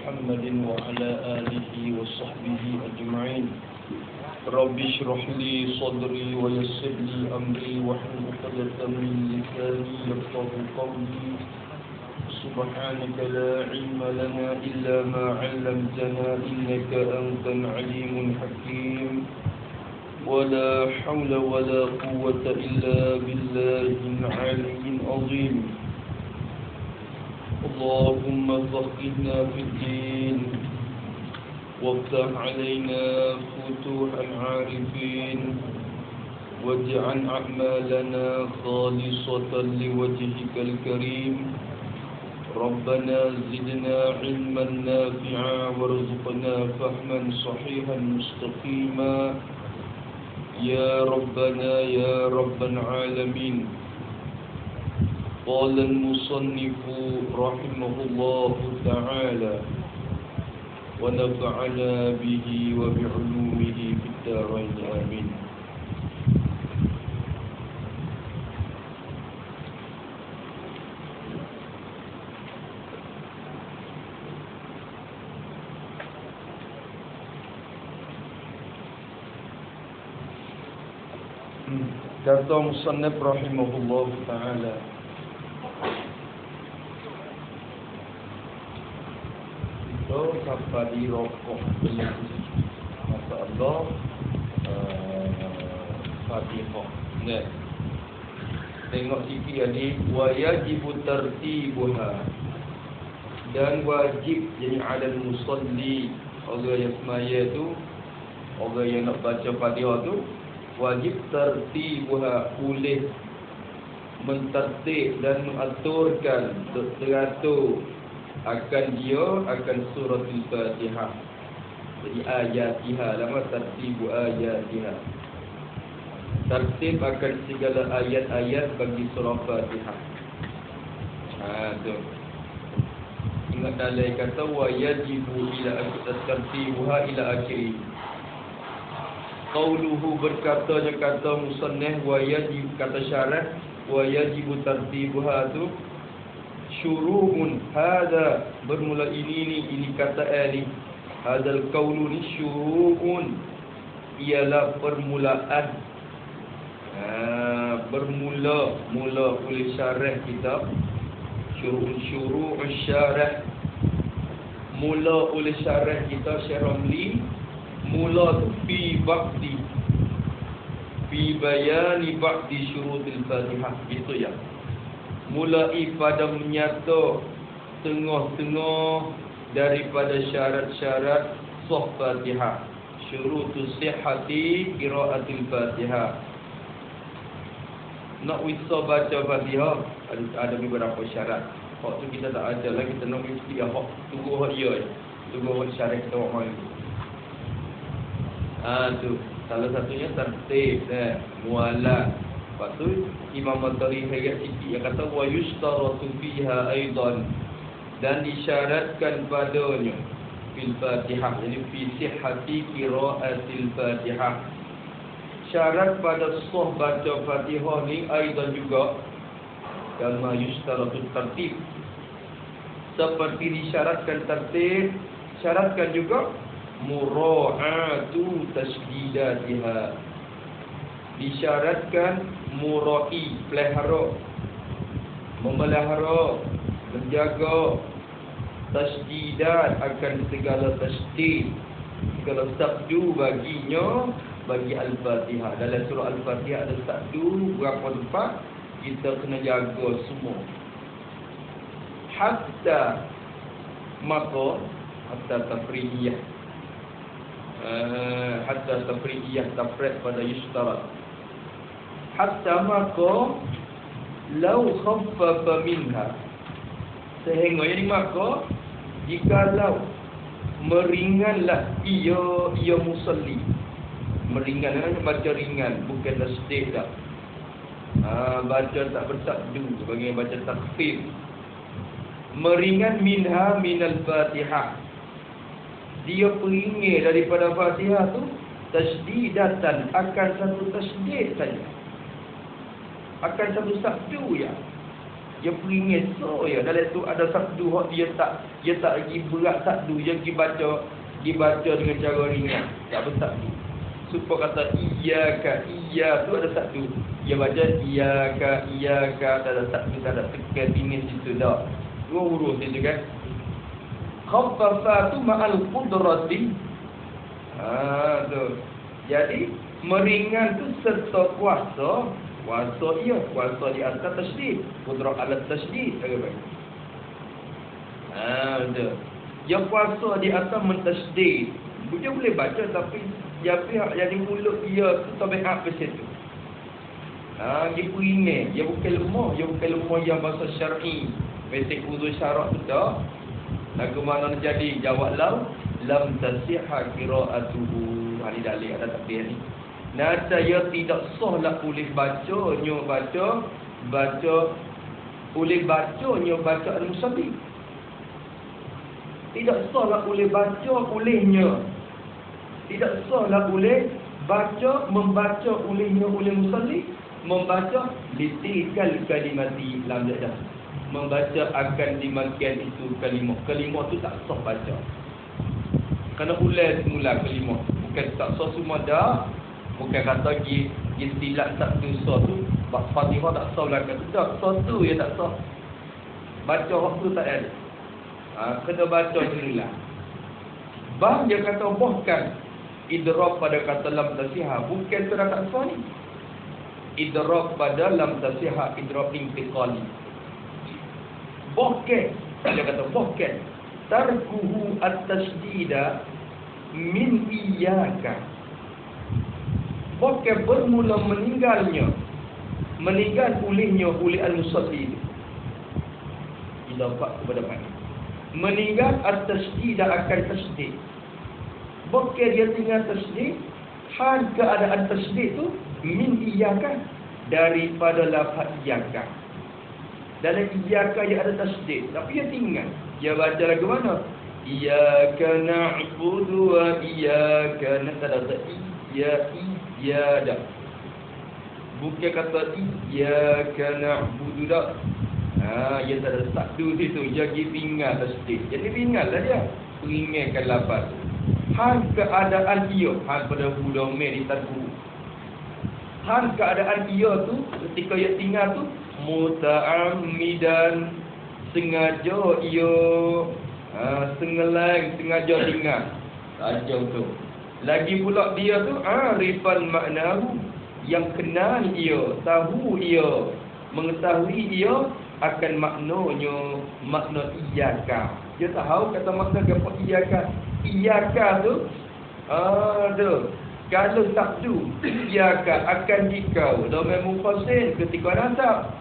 محمد وعلى آله وصحبه أجمعين. رب اشرح لي صدري ويسر لي أمري واحلل عقدة من لساني يفقهوا قولي. سبحانك لا علم لنا إلا ما علمتنا إنك أنت العليم الحكيم. ولا حول ولا قوة إلا بالله العلي العظيم. اللهم فقهنا في الدين وافتح علينا فتوح العارفين واجعل أعمالنا خالصة لوجهك الكريم. ربنا زدنا علما نافعا وارزقنا فهما صحيحا مستقيما يا ربنا يا رب العالمين. قال المصنف رحمه الله تعالى ونفعنا به وبعلومه في الدارين آمين. Kata musannif rahimahullah ta'ala, so sampai di rokok Masya Allah, Fatihah. Nah, tengok TV tadi, wajibu tartibuha, dan wajib jadi alal musalli, orang yang semaya tu, orang yang nak baca Fatihah tu wajib tertibuha, boleh mentertib dan mengaturkan, teratur akan dia, akan surah Al-Fatihah. Jadi ayatiha, lama tertibu ayatiha, tertib akan segala ayat-ayat bagi surah Fatihah. Tu ingat dalam kata wajibu ila tertibuha ila akhir. Qauluhu, berkatanya kata musannif, wajib, kata syarat wajib tartibuha tu syuru'un, hada bermula ini kata ali, hadal qaulu ni syuru'un, ialah permulaan, mula oleh syarah kitab. Syuru'un syarah, mula oleh syarah kita Syekh Ramli. Mula tu fi bayani ba'di syurutil Fatihah, itu ya. Mulai pada menyata tengah-tengah daripada syarat-syarat sah Fatihah. Syurutus sihhati qiraatil Fatihah. Nak bisa baca Fatihah ada beberapa syarat. Hak tu kita tak ada lagi, kita nak mesti hak tunggu hak dia. Tunggu hak syarat kita buat mai. Tu salah satunya tertib, mualah. Lepas tu Imam Matari Hayat sikit yang kata wa yustaratu fiha aidan, dan disyaratkan padanya fil Fatihah, jadi fi sihhati qiraatil Fatihah. Syarat pada sah baca Fatihah ni aidan juga kama yustaratu tertib, seperti disyaratkan tertib, syaratkan juga mura'atu tasdidatiha, disyaratkan mura'i, pelihara, memelihara, menjaga tasdidat akan segala tasdid, segala sabdu baginya, bagi Al-Fatihah. Dalam surah Al-Fatihah ada sabdu berapa tempat, kita kena jaga semua. Hatta tafriyah, hatta tafriyah, tafrid pada yustarat. Hatta maka lau khaffafa minha, sehingga jadi maka jikalau meringanlah ia musalli. Meringan kan baca ringan, bukan tasdid dah. Baca tak bersabdu, sebagai baca takfif. Meringan minha minal Fatihah, dia peringat daripada Fatihah tu tasdidatan, akan satu tasdid saja, akan satu sabdu ya. Dia peringin so ya. Dalam tu ada sabdu hak dia tak lagi berat sabdu, dia pergi baca dengan cara ringan. Tak bersabdu. Supaya kata iyyaka, iya tu ada sabdu. Dia baca iyyaka, tak ada sabdu, tak ada tekan finish situ dah. Dua huruf itu kan. Khaffafatu ma'al qudrati. Tu. Jadi meringan tu serta kuasa. Kuasa di atas tasydid, qudrah ala tasydid. Tu. Yang kuasa di atas mentasydid. Dia boleh baca tapi dia pihak yang di mulut dia tu tabiat ke situ. Dia peringat, dia bukan lemah yang bahasa syar'i. Basic wudu syarat tu tak. Lagu mana jadi jawab lam tasihha qira'atuhu. Ini dalil ada takdir ni. Nada ya tidak sahlah boleh bacanya al-musalli. Tidak sahlah boleh baca olehnya. Tidak sahlah boleh membaca olehnya oleh musalli. Membaca litikal kalimati lam jadah. Membaca akan dimakian itu kalimah. Kalimah tu tak sah baca. Kena ulang semula kalimah. Bukan tak sah semua dah. Bukan kata istilah tak sah tu Fatihah tak sah belakang. Tak sah tu ya tak sah. Baca waktu tak ada. Kena baca semula. Dia kata bahkan idrab pada kata lam tasihha. Bukan tu dah tak sah ni. Idrab pada lam tasihha, idrab intiqali. Bahkan dia kata bahkan tarkuhu at-tasydida min iyyaka. Bahkan bermula meninggal olehnya oleh al-musalli. Idafah kepada mana? Meninggal at-tasydida akan tasydid. Bahkan dia tinggal tasydid, hal keadaan tasydid tu min iyyaka, daripada lafaz iyyaka. Dalam iyyaka dia ada tasydid, tapi dia tinggal. Dia baca lagu mana? Iyyaka na'budu wa iyyaka nasta'in. Iya dah. Bukan kata iyyaka na'budu dah. Dia tak ada sabdu situ. Dia pergi tinggal tasydid. Jadi tinggallah dia. Peringatkan lafaz. Hal keadaan dia, hal pada huruf mem ditarku. Hal keadaan dia tu ketika dia tinggal tu muta'ammidan, sengaja ia sengaja tinggal saja tu. Lagi pula dia tu arifan maknahu, yang kenal ia, tahu ia, mengetahui ia akan maknanya, makna iyyaka. Dia tahu kata makna apa iyyaka. Iyyaka tu tu kalau sabdu iyyaka akan dikau dhamma mufassal ketika nasab.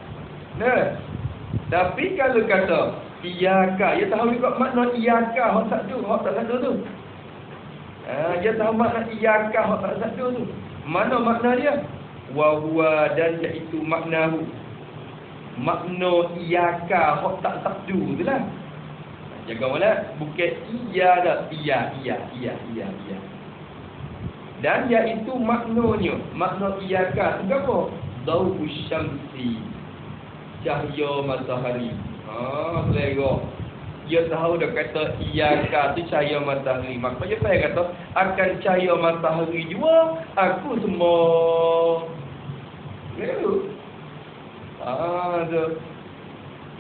Tapi kalau kata iyyaka, dia tahu juga makna iyyaka hak sabdu, hak tak sabdu tu. Dia tahu makna iyyaka hak tak sabdu tu. Mana makna dia? Wa huwa, dan iaitu maknahu. Makna iyyaka hak tak sabdu tu lah. Jaga mana? Bukan iya dah. Iya. Dan iaitu maknanya, makna iyyaka tu apa? Dawu syamsi, cahaya matahari. Selera. Dia tahu dah kata iyyaka tu cahaya matahari. Maka dia kata akan cahaya matahari jua aku semua. Gitu. Tu.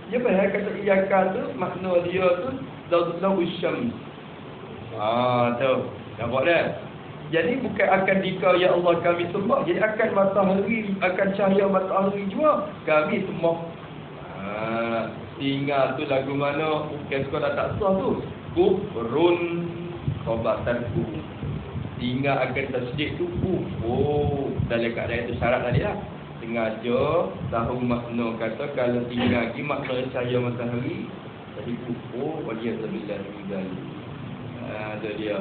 Dia kata iyyaka tu makna dia tu dawu syams. Tu. Nampak dah? Jadi bukan akan dikau ya Allah kami sembah. Jadi akan matahari, akan cahaya matahari jua kami sembah. Tinggal tu lagu mana bukan sekolah tak sah tu. Kufrun khobatanku. Tinggal akan tasydid tu dalam keadaan itu syarat tadi lah. Sengaja tahu makna kata kalau tinggal lagi makna cahaya matahari jadi kufur waliyadzubillah min tu dia.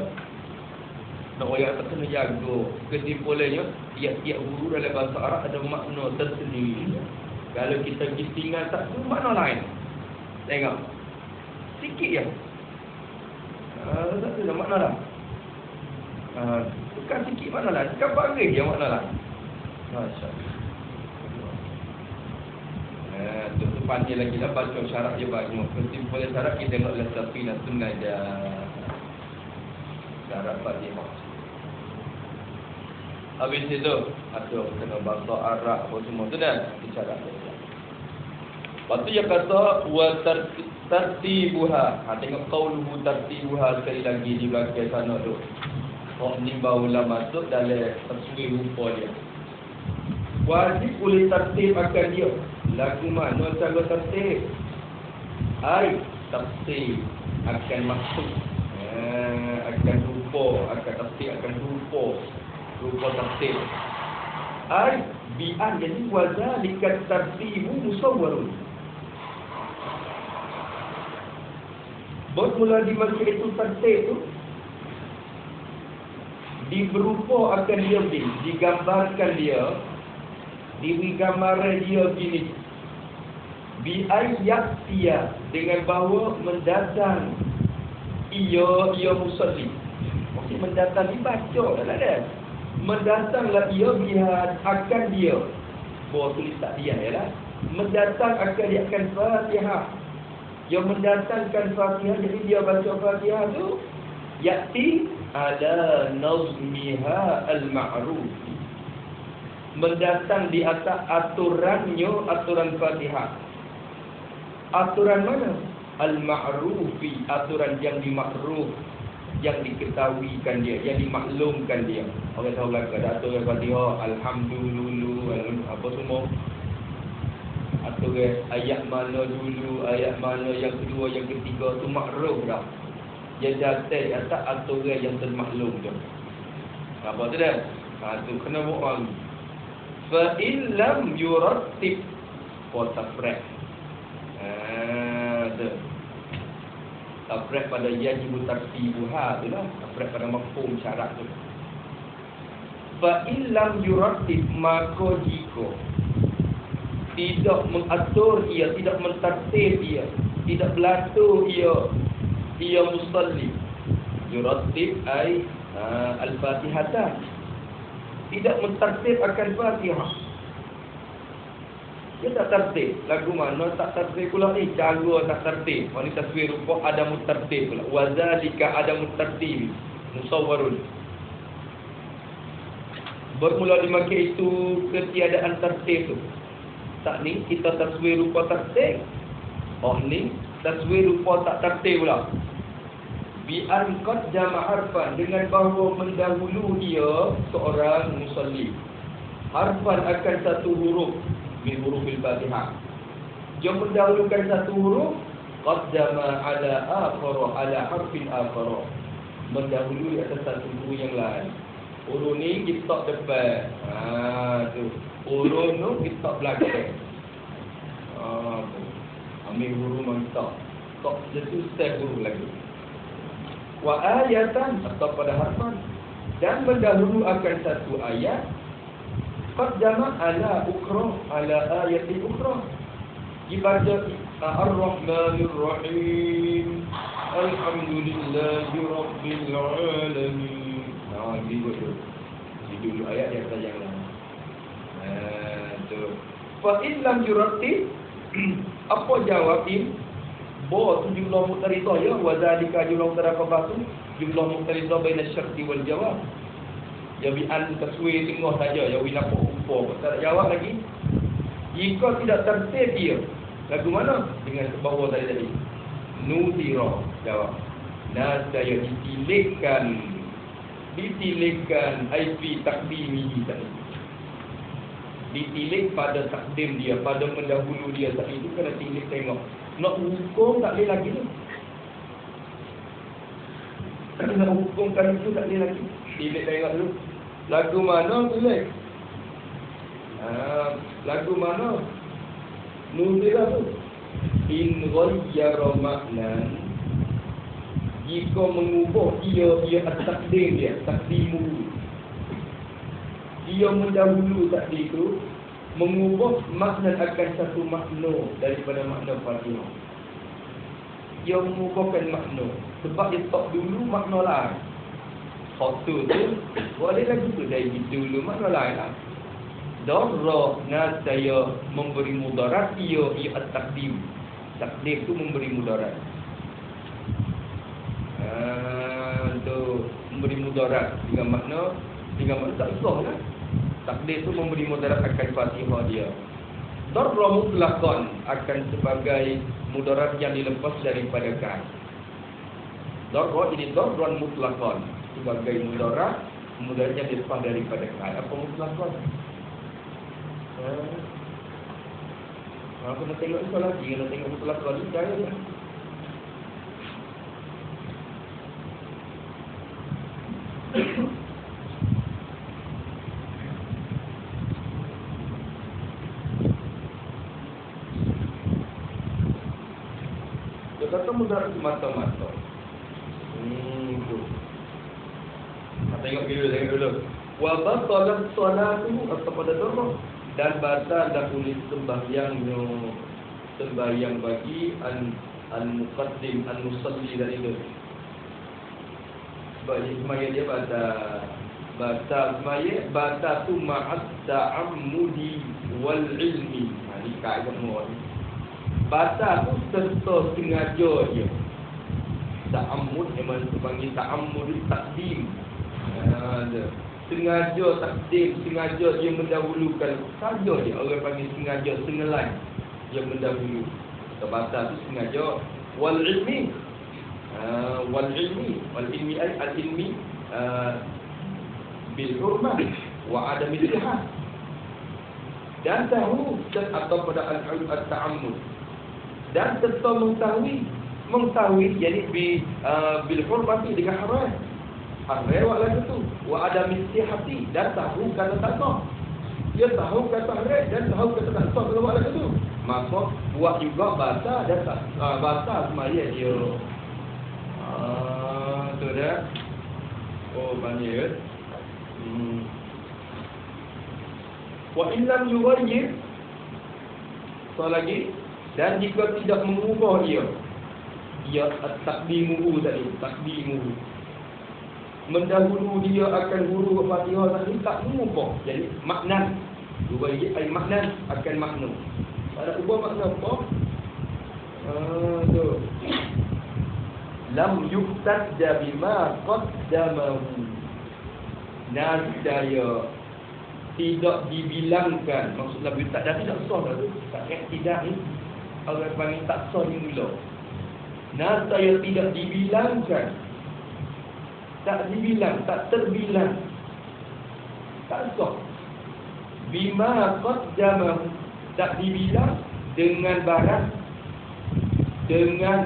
Nak orang tak kena jaga. Kesimpulannya tiap-tiap huruf dalam bahasa Arab ada makna tersendiri. Kalau kita pergi tinggal tak tu makna lain. Tengok. Sikit je. Tak ada makna lah. Bukan sikit makna lah. Bukan baris je makna lah. Masya-Allah. Tu panjang lagi dah, baca syarat dia banyak. Kesimpulan syarat kita tengok lah Safina Sunnah dah. Syarat Fatihah. Habis itu ada kena bahasa Arab apa semua tu dah syarat dia. Lepas tu dia kata wa tartibuha. Tengok qauluhu tartibuha sekali lagi di belakang sana tu. Ni barulah masuk dalam taswir rupa dia. Wajib boleh tertib akan dia. Lagu mana cara tertib? Ai tertib akan maksud, akan rupa, akan tertib akan rupa tertib. Ai bi'an, jadi wazalika tertibu musawwarun. Bermula di masa itu tertib tu diberupa akan dia, digambarkan dia, diberi gambaran dia gini. Bi'ayyatiya, dengan bahawa mendatang ia musalli. Maksud mendatang dibaca dah ada. Mendatanglah ia biha akan dia. Bahawa tulis tak dia ialah mendatang akan dia akan Fatihah. Yang mendatangkan Fatihah, jadi dia baca Fatihah tu yati ala nazmiha al-ma'ruf. Mendatang di atas aturannya, aturan Fatihah. Aturan mana? Al-ma'rufi, aturan yang dimakruf, yang diketahuikan dia, yang dimaklumkan dia. Orang tahu belaka dah aturan Fatihah, alhamdulillah, apa semua. Aturan ayat mana dulu, ayat mana yang kedua, yang ketiga tu makruf dah. Yang datang di atas aturan yang termaklum tu. Apa tu dah? Tu kena buat. Fa in lam yurattib wa tafraq. Tafraq pada yajibu tartibuha tu lah. Tafraq pada mafhum syarat tu. Fa in lam yurattib, maka jika tidak mengatur ia, tidak mentertib ia, tidak belatur ia musalli. Yurattib ay al-Fatihatan, tidak mentertib akan Fatihah. Dia tak tertib. Lagu mana tak tertib pula ni? Cara tak tertib. Wanita taswir rupa ada mutertib pula. Wazalika ada mutertib musawwarun. Bermula dimakai itu ketiadaan tertib tu. Tak ni kita taswir rupa tertib. Oh ni taswir rupa tak tertib pula. Bi'an qad jama' harfan, dengan bahawa mendahulu dia seorang musalli. Harfan akan satu huruf min hurufil Fatihah. Dia mendahulukan satu huruf, qaddama ala akhara ala harfin akhara. Mendahului atas satu huruf yang lain. Huruf ni kita depan. Tu. Huruf tu kita belakang. Tu. Ambil huruf mantap. Tak letu step huruf lagi. Wa ayatan, atau pada harfan, dan mendahulu akan satu ayat. Qaddama ala ukhra, ala ayati ukhra. Dibaca Ar-Rahmanir Rahim, Alhamdulillahi Rabbil Alamin. Gitu tu. Dulu ayat yang sayang lah. Tu. Fa in lam yurattib, apa jawabin? Bo tu jumlah muqtaridah ya, wa zalika jumlah muqtaridah tu jumlah muqtaridah baina syarti wal jawab. Ya bi'an taswir tengah saja, ya wila pokok. Tak jawab lagi. Jika tidak tertib dia, lagu mana? Dengan bawah tadi. Nudira, jawab. Nasaya ditilekkan IP takdimi tadi. Ditilik pada takdim dia, pada mendahulu dia tadi itu kena tilik tengok. Nak hukum tak boleh lagi tu. Nak hukumkan itu tak boleh lagi. Tilik tengok dulu. Lagu mana tulis? Lagu mana? Nuzira tu. In ghayyara ma'nan, jika mengubah dia takdim dia, takdimu. Dia mendahulu takdim itu, mengubah makna akan satu makna daripada makna Fatihah. Dia mengubahkan makna sebab dia tak dulu makna lain. Satu tu boleh lagi tu dari dulu makna lain lah. darra nasaya memberi mudarat ia at-taqdim. Takdim tu memberi mudarat. Tu memberi mudarat dengan makna tak sah lah. Takdir tu memberi mudarat akan Fatihah dia. Darra mutlaqan akan sebagai mudarat yang dilepas daripada kan. Darra ini darran mutlaqan sebagai mudarat yang dilepas daripada kan. Apa mutlaqan? Kena tengok itu lagi. Kena tengok mutlaqan ni jaya lah. Dia kata mudarat semata-mata. Tu. Tengok dulu. Wa batalat salatu atau pada darah dan batal dahulu sembahyang bagi al-muqaddim al-musalli dan itu. Sebab sembahyang dia batal sembahyang tu ma'at ta'ammudi wal ilmi. Ini kaedah semua ni. Batal tu serta sengaja dia. Ta'ammud memang dipanggil ta'ammud takdim. Sengaja takdim, sengaja dia mendahulukan saja dia. Orang panggil sengaja, sengelai dia mendahulu. Batal tu sengaja. Wal ilmi al-ilmi bil hurmah wa adam al-ihad. Dan tahu atau pada al-ta'ammud dan serta mengetahui jadi bil hurmati dengan haram wala itu wa adam istihati dan tahu kata tak sah. Dia tahu kata haram dan tahu kata tak sah kalau wala itu, maka buat juga batal dan batal semaya dia. Tu dah. Oh banyak. Wa illam yughayyir. So lagi, dan jika tidak mengubah dia takdimuhu tadi, takdimuhu mendahulu dia akan huruf Fatihah tadi tak mengubah. Jadi makna yughayyir ai makna akan makna. Ada ubah makna apa? Tu. Lam yuqtadda bima qaddamahu. Nasaya tidak dibilangkan, maksudnya tak dah tidak sah dah tu, tak tidak ni orang panggil tak sah ni mula. Nasaya tidak dibilangkan, tak dibilang, tak terbilang, tak sah. Bima qaddamahu, tak dibilang dengan barang, dengan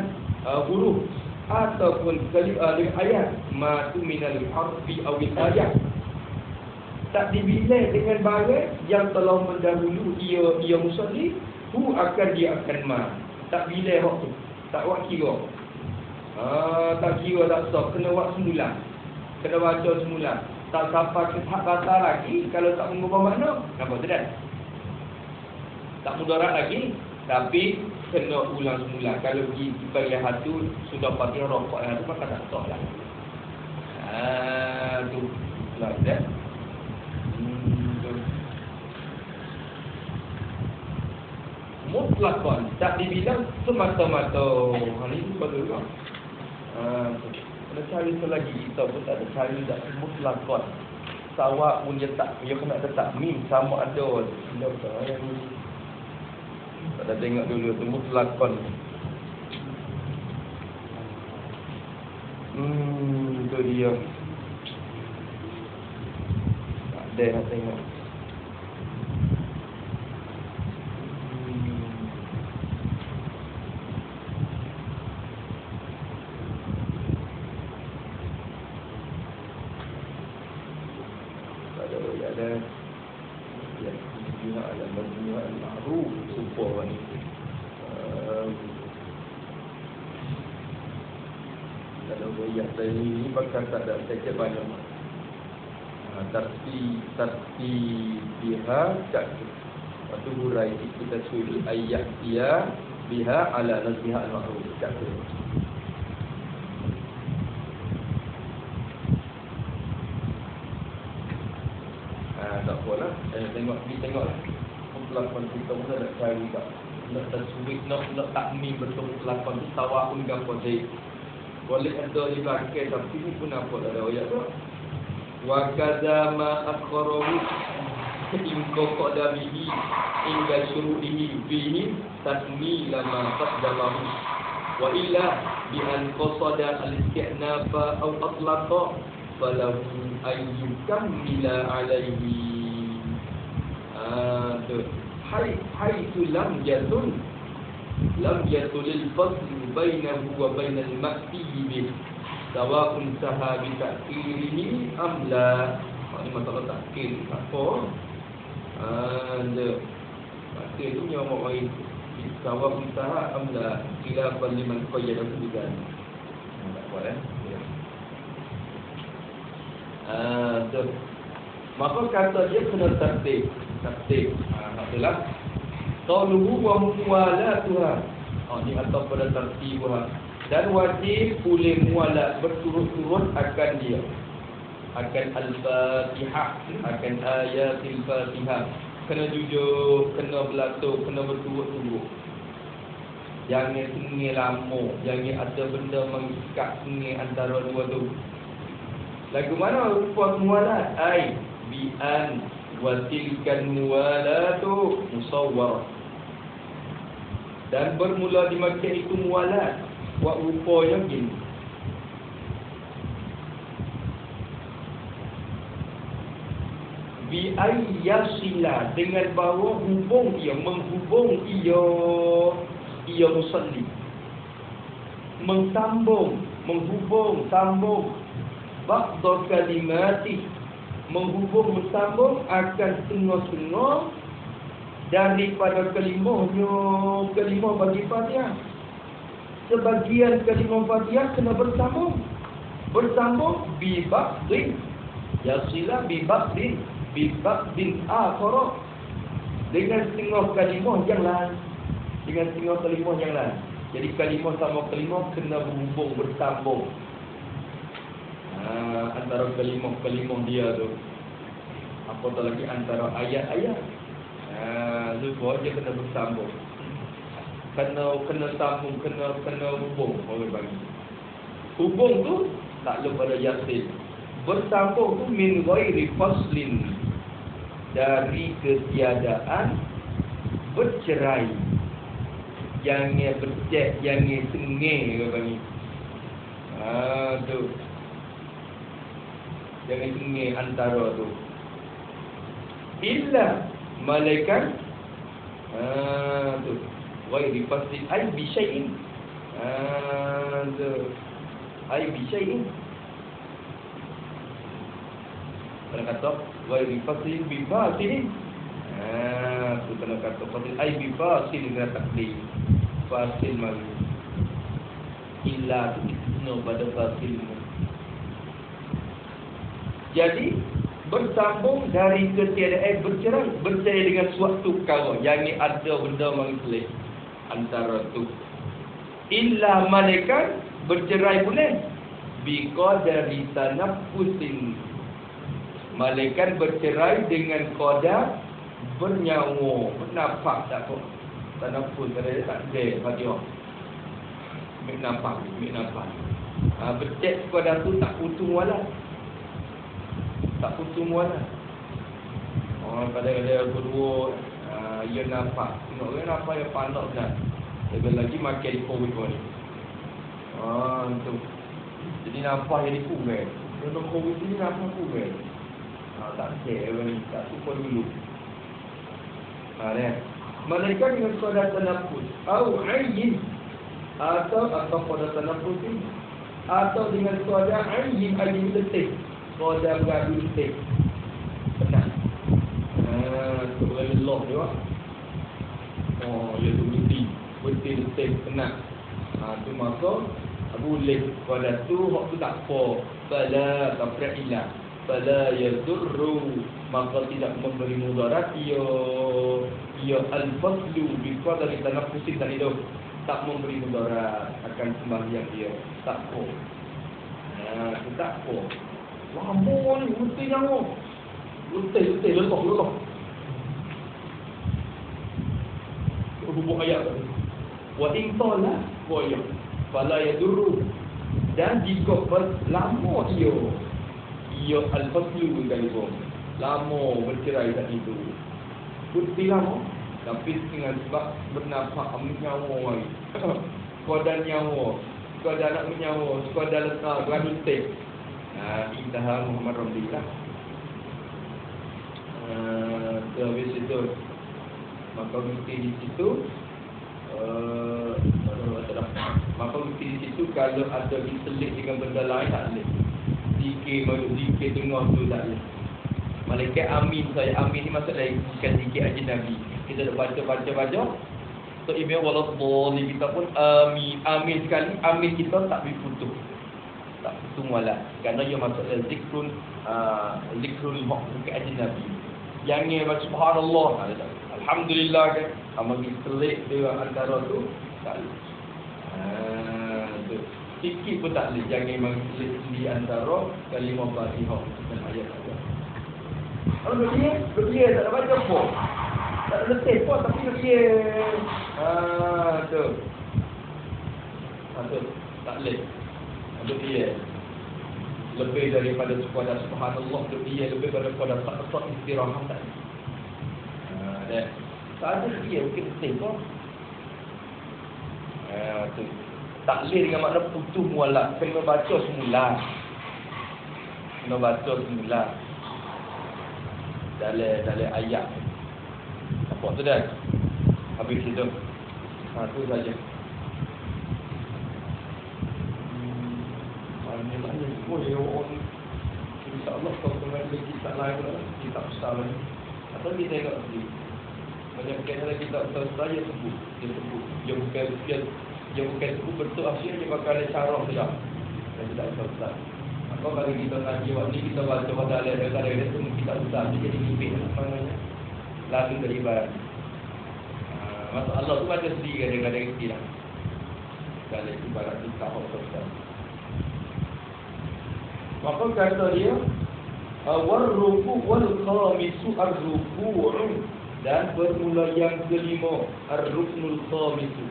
huruf ataupun dengan ayat ma tu minal harfi awil ayat, tak dibilai dengan barang yang telah mendahulu ia musalli, hu dia akan ma, tak bilai hak tu, tak buat kira. Tak kira tak sah, kena buat semula, kena baca semula, tak sampai ke hak batal lagi kalau tak mengubah makna. Nampak tidak? Tak mudarat lagi, tapi kena ulang semula. Kalau pergi bagian hatu sudah Fatihah rokok yang tu maka tak sah lah. Tu lah dah. Mutlaqan, tak dibilang semata-mata. Hal ini baru juga. Ada cari selagi kita pun tak ada cari tak mutlaqan. Sawak pun dia kena letak mim sama ada. Yang tak tengok dulu tu mutlaqan. Tu dia. Tak ada nak tengok. Ini bakal tak ada secek banyak. Tarti biha tak. Waktu hurai kita suri ayat dia biha ala nazmiha al-ma'ruf tak. Tak apalah. tengok mutlakon kita pun ada cari tak. Nak taswif, nak takmim betul mutlakon tu tawakun gapo dai. Boleh ada di belakang tapi ni pun apa tak ada ayat tu. Wa kadza ma akhrahu in qada bihi inda syuru'ihi fihi tasmila ma qaddamahu wa illa bi an qasada al-istinafa aw atlaqa falahu ayyukammila alaihi. Haitsu lam yatul al-fasl bainahu wa bainal ma'tiyi bih sawa'un saha bi ta'khirihi am la. Ini masalah takhir apa? Takhir tu yang mau main sawa'un saha am la khilafan liman qayyada bidan. Tak boleh. Maka kata dia kena tertib. Itulah qaluhu wa muwalatuha. Ini atau pada tertibah. Dan wajib boleh mualat berturut-turut akan dia, akan al-Fatihah, akan ayatil Fatihah. Kena jujur, kena belatuk, kena berturut-turut. Jangan sengih lama, jangan ada benda mengikat sengih antara dua tu. Lagu mana rupa mualat? Ai bi'an wa tilkan muwalatu musawwarah. Dan bermula dimakan itu mualat. Buat rupanya begini. Bi'ayyasila, dengan bahawa hubung ia, menghubung ia musalli. Menghubung, sambung. Ba'da kalimati, mensambung akan setengah-setengah daripada kalimah bagi Fatihah. Sebagian kalimah Fatihah kena bersambung bi ba'din yasila bi ba'din akhara, dengan setengah kalimah yang lain, Jadi kalimah sama kalimah kena berhubung, bersambung. Antara kalimah dia tu, apatah lagi antara ayat-ayat. Lupa dia kena bersambung. Kena sambung, kena hubung orang bagi. Hubung tu tak lupa pada yasin. Bersambung tu min ghairi faslin, dari ketiadaan bercerai. Yang bercek, yang sengih orang bagi. Tu. Jangan sengih antara tu. Illa malaikat tu ghairi faslin ay bi syai'in. Ay bi syai'in. Kalau kata ghairi faslin bi faslin. Tu kalau kata faslin ay bi faslin dengan takdir. Faslin mari. Illa tu pada faslin. Jadi bersambung dari ketiadaan bercerai dengan suatu perkara yang ada benda mengislih antara tu. Illa malaikat bercerai boleh bi qadari tanaffusin. Malaikat bercerai dengan qadar bernyawa, bernafas tak apa. Tanaffus ada tak ada Fatihah. Bernafas. Bercek qadar tu tak putus walat. Tak putus mualah. Kadang-kadang berdua ia nafas. Tengok dia nafas yang panas dah. Lebih lagi makan COVID ni. Tu. Jadi nafas jadi kurang. Kalau COVID ni nafas kurang. Tak care ni. Tak suka dulu. Malaikat dengan qadar tanafus au ayyin, atau pada tanafus ini, atau dengan qadar ayyin letih. Qadar beradu letih. Penat. Tu Allah dia. Ia tu betul letih, penat. Tu maka boleh qadar tu hak tu tak apa. Fala tafra'ila. Fala yadurru, maka tidak memberi mudarat. Ia al-faslu bi qadari tanaffusin tadi tu. Tak memberi mudarat akan sembahyang dia. Tak apa. Tu tak apa. Lama ni mesti nyawa. Letih, lelah. Hubung ayat tadi. Wa in tala boya fala yadurru. Dan jika lama ia al-faslu kalibum. Lama bercerai kat itu. Bukti lama tapi dengan sebab bernafas ambil nyawa lagi. Sekadar nyawa, sekadar nak menyawa, sekadar letak berhenti. Intaha Muhammad Rasulullah. Habis itu maka bukti di situ maka bukti di situ kalau ada diselit dengan benda lain tak boleh. Zikir tengah tu tak boleh. Malaikat amin saya amin ni maksud lain bukan zikir aja Nabi. Kita dah baca. So email walaupun kita pun amin sekali, amin kita tak boleh putus. Tak putus mualah. Kerana ia masuk dalam zikrul bukan aja Nabi. Yang ni baca subhanallah, alhamdulillah kan. Amal selit dia antara tu tak boleh. Sikit pun tak boleh. Jangan memang selit di antara kalimah Fatihah dan ayat-ayat. Kalau dia tak ada baca pun. Tak ada letih pun tapi dia tu. Tu tak boleh. Dia lebih daripada sekadar subhanallah, dia lebih daripada tak istirahat tak. Dan tak ada dia mungkin letih pun. Tu tak boleh dengan makna putus mualaf. Kena baca semula. Dalam ayat. Apa tu dah? Habis itu. Tu saja. Mana boleh orang insya-Allah kalau kembali lagi tak lain kita besar lagi. Atau kita tengok lagi. Banyak kena kita besar dia sebut. Dia bukan sebut bentuk asli dia bakal ada cara saja. Dan tidak besar. Maka kalau kita ngaji waktu ni kita baca pada ada itu kita besar dia jadi mimpi apa namanya? Lalu dari ibarat. Maksud Allah tu baca sendiri kadang-kadang istilah. Kalau ibarat kita besar. Maka kata dia war-ruku wal-khamisu ar-ruku' dan bermula yang kelima ar-ruknul khamisu.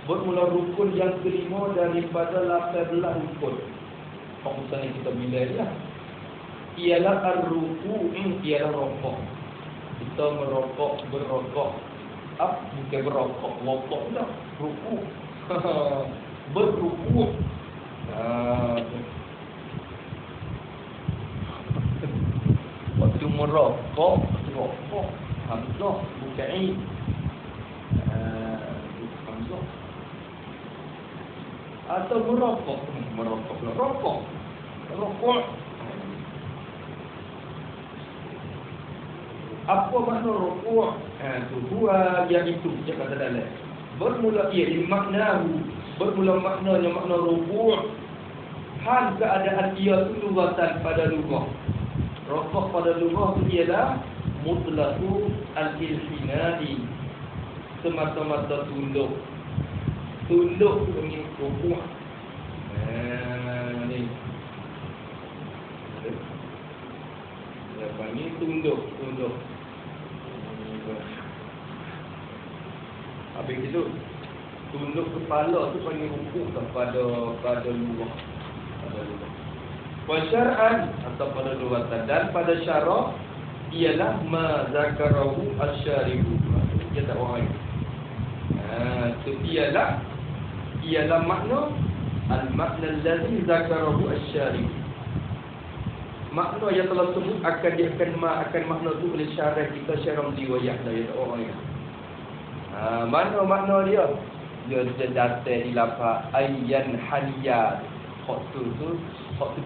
Bermula rukun yang kelima daripada 18 rukun. Misalnya kita bila dia ialah ar-ruku' ialah rokok. Kita berrokok. Bukan berrokok, rokok dah. Ruku. Berruku'. Waktu merokok, hamzah bukan ain. Hamzah. Atau merokok. Apa makna rokok? Tu dua yang itu dia kata dalam. Bermula maknanya makna rokok. Hal keadaan dia itu lugatan pada lugah. Rokok pada lugah itu ialah mutlaqu al-ilhinai. Semata-mata tunduk. Tunduk ini rokok. Ni. Dia panggil tunduk. Habis itu tunduk kepala tu panggil rukuk pada lugah. Wasyar'an atau pada lughatan dan pada syarah ialah ma zakarahu asy-syari'u. Dia tak orang lain. Itu ialah makna al-makna allazi zakarahu asy-syari'u. Makna yang telah sebut akan makna itu oleh syarah kita syarah riwayat dari orang lain. Mana makna dia? Dia datang di lafaz ayyan haniyat. Waktu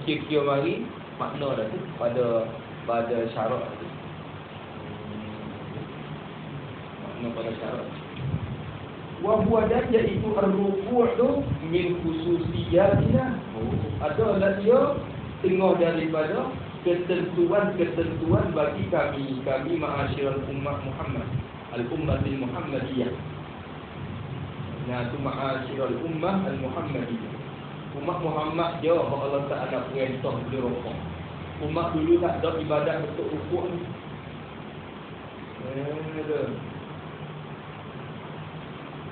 kira-kira mari makna dah tu pada syarak tu. Makna pada syarak. Wa huwa dan iaitu ar-ruku' tu min khususiyatina. Adalah dia tengah daripada ketentuan bagi kami ma'asyiral ummah Muhammad, al-ummatil Muhammadiyah. Nah, tu ma'asyiral ummah al-Muhammadiyah. Umat Muhammad dia Allah Ta'ala perintah dia rokok. Umat dulu tak ada ibadat bentuk rukuk ni.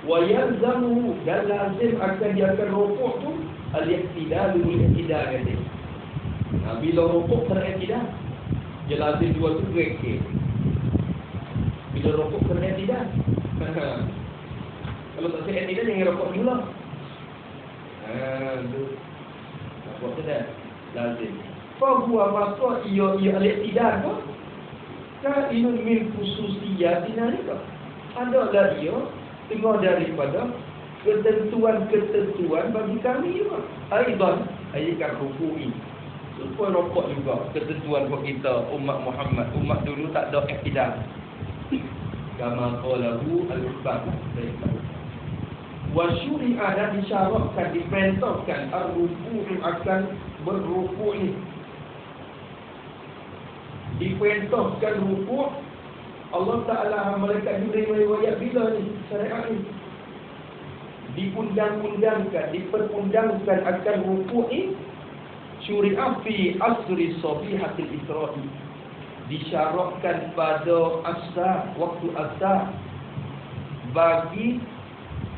Wa yalzamu, dan lazim akan dia akan rukuk tu al-iqtidal bil-iqtidal kata. Bila rukuk kena iqtidal, dia lazim dua tu gerak. Bila rukuk kena iqtidal. Kalau tak saya iqtidal jangan rukuk dulu lah. Tu. Apa tu dah? Lazim. Fahuwa maka ia al-iqtidal tu kan ini min khususiyat dinalika. Adalah ia tengah daripada ketentuan-ketentuan bagi kami juga. Aidan ayat rukui. Supaya rokok juga ketentuan buat kita umat Muhammad. Umat dulu tak ada iqtidal. Kama qalahu al-Ubbah. Wa syuri'a, dan disyaratkan, diperintahkan ar-ruku' akan berrukuk ni. Diperintahkan rukuk. Allah Ta'ala malaikat Jibril meriwayat bila ni syariat ni diundang-undangkan, diperundangkan akan rukuk ni. Syuri'a fi asri sabihatil Isra'i, disyaratkan pada asar, waktu asar bagi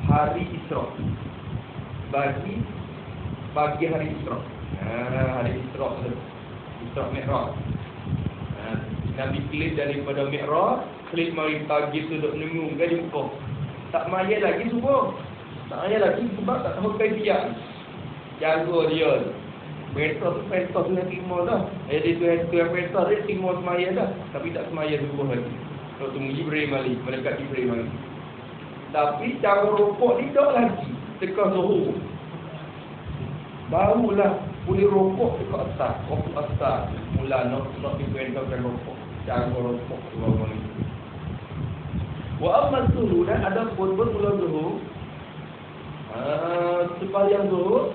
hari Isra, bagi hari Isra. Hari Isra tu, Isra Mi'raj. Nabi kelip daripada Mi'raj, kelip mari pagi tu duduk nengung kan di Mekah. Tak maya lagi subuh. Tak maya lagi sebab tak tahu kaifiat. Jaga dia. Perintah tu yang terima dah. Jadi tu yang perintah dia terima semaya dah. Tapi tak semaya subuh lagi. Kalau tunggu Jibril mali, malaikat Jibril mali. Tapi cara rokok ni tak lagi. Dekat zuhur. Barulah boleh rokok dekat atas. Waktu atas. Mula nak diperintahkan rokok. Cara rokok tu baru ni. Wa amma zuhur, dan ada pun bermula zuhur. Sembahyang zuhur.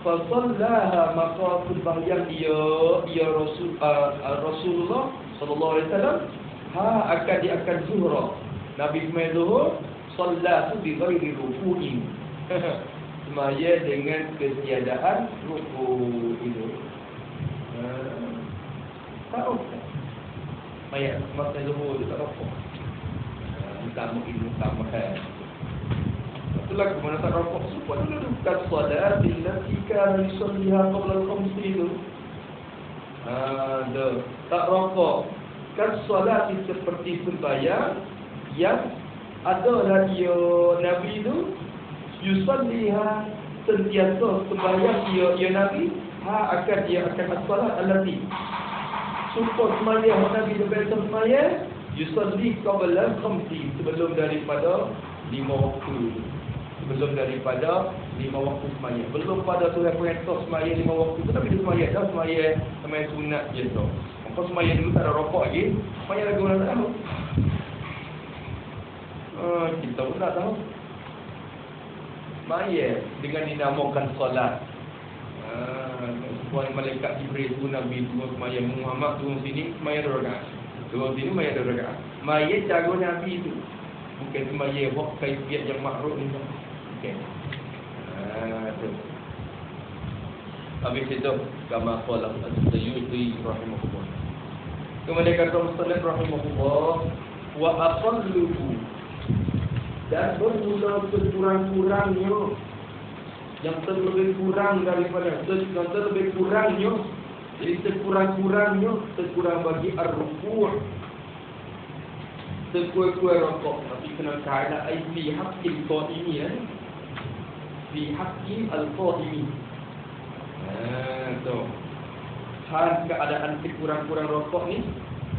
Fasallaha, maka sembahyang ia Rasulullah sallallahu alaihi wasallam akan zuhur. Nabi sembahyang zuhur, solat tu bi ghairi ruku'in. Semaya dengan ketiadaan rukuk itu. Tahu tak? Maya masa zuhur dia tak rokok. Utama ilmu utama kan. Itulah kemana tak rokok. Supaya dulu kat solat allati kana yusalliha qabla al-khamsi itu. Tak rokok. Kan solat seperti sembahyang yang adalah dia Nabi itu yusalliha, sentiasa sembahyang dia Nabi akan as-salat allati, supaya sembahyang Nabi berbeza sembahyang yusalli qabla al-khamsi, sebelum daripada 5 waktu. Sebelum daripada 5 waktu sembahyang. Belum pada tu yang perintah sembahyang 5 waktu tu, tapi dia sembahyang dah, sembahyang sunat je tu. Maka sembahyang dulu tak ada rokok lagi. Sembahyang lagu orang tak tahu. Kita pun tak tahu. Sembahyang dengan dinamakan solat. Semua malaikat Jibril tu, Nabi tu sembahyang, Muhammad turun sini sembahyang 2 rakaat. Turun sini sembahyang 2 rakaat. Sembahyang cara Nabi tu. Bukan sembahyang hok kaifiat yang makruh ni. Okey. Tu. Habis itu kama qala As-Sayyidi rahimahullah. Kemudian kata Muslim rahimahullah, wa aqalluhu, dan bermula sekurang-kurangnya, yang terlebih kurang daripada, yang terlebih kurangnya, jadi sekurang-kurangnya, sekurang bagi ar-ruku', sekurang-kurang rokok, tapi kena kena fi haqqil qa'imi, fi haqqil al-qa'imi. Tu. Hal keadaan sekurang-kurang rokok ni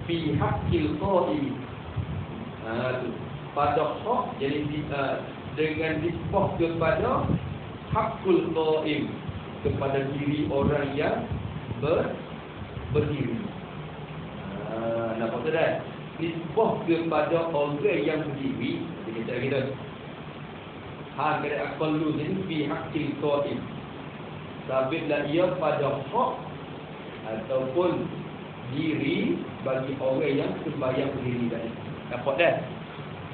fi haqqil qa'imi. Tu. Pada hak, jadi dengan disebut kepada hakul qaim, kepada diri orang yang berdiri. Nampak tak? Nisbah kepada orang yang berdiri. Jadi kita hal keadaan aqallu ni fi haqqil qaim, sabitlah ia pada hak ataupun diri bagi orang yang sembahyang berdiri tadi. Nampak tak?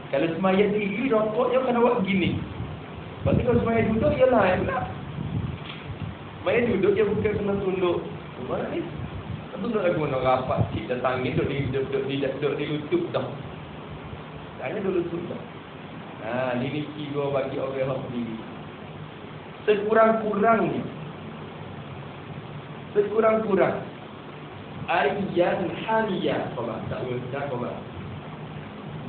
Kalau sembahyang diri, rokoknya kena buat begini. Berarti kalau sembahyang duduk, ia lain lah. Sembahyang duduk, dia bukan kena tunduk. Mana ni? Duduk lagu nak rapat cik datang ni duduk di lutut dah. Hanya duduk lutut dah. Ini kira bagi orang hak sendiri. Sekurang-kurang ayyan haniya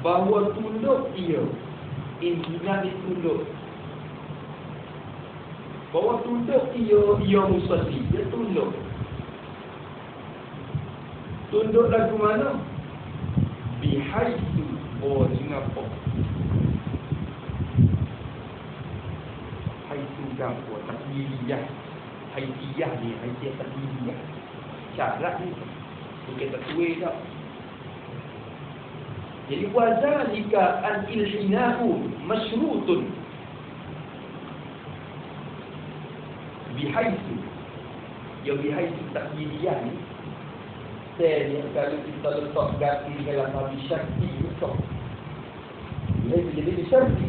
bahawa tunduk ia inhina ditunduk. Bahawa tunduk ia musalli, dia tunduk. Tunduk lagu mana? Bihaitu Singapura. Haitu gapo takdiriyah. Haitiyah ni, haitiyah takdiriyah. Syarat ni bukan tertulis tak. Jadi wazalika al-ilhina'u masyrutun bihaitu. Ya bihaitu takdiriyah ni saya kalau kita letak ganti dalam habis syarti besar. Dia jadi syarti.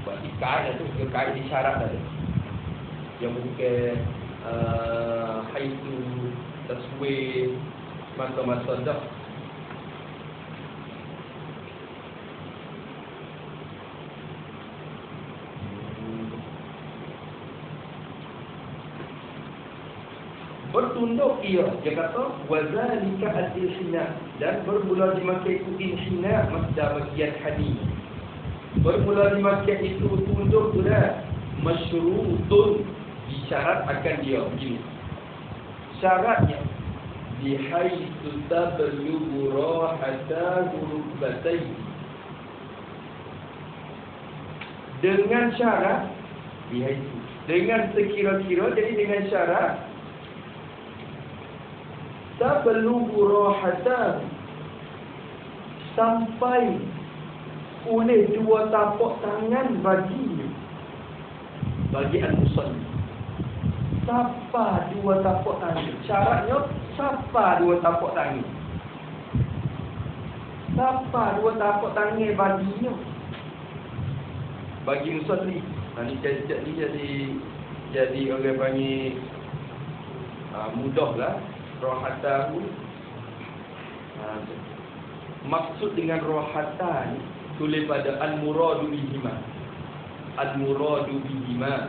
Berarti kait tu, dia kait di syarat tadi. Yang bukan haitu taswir masa-masa dah. Bertunduk ia, dia kata wazalika al-inhina, dan bermula dimakai itu inhina masdar bagian hani. Bermula dimakai itu tunduk sudah masyrutun, disyarat akan dia begini. Syaratnya bihaitsu tablughu rahata rukbatayhi, dengan syarat bihaitsu, dengan sekira-kira, jadi dengan syarat tablughu rahata, sampai oleh dua tapak tangan bagi al-musalli. Sapa dua tapak tangan. Syaratnya sapa dua tapak tangan. Sapa dua tapak tangan baginya. Bagi musalli. Ni jadi orang panggil mudahlah rahatahu. Maksud dengan rahata ni tulis pada al-muradu bihima. Al-muradu bihima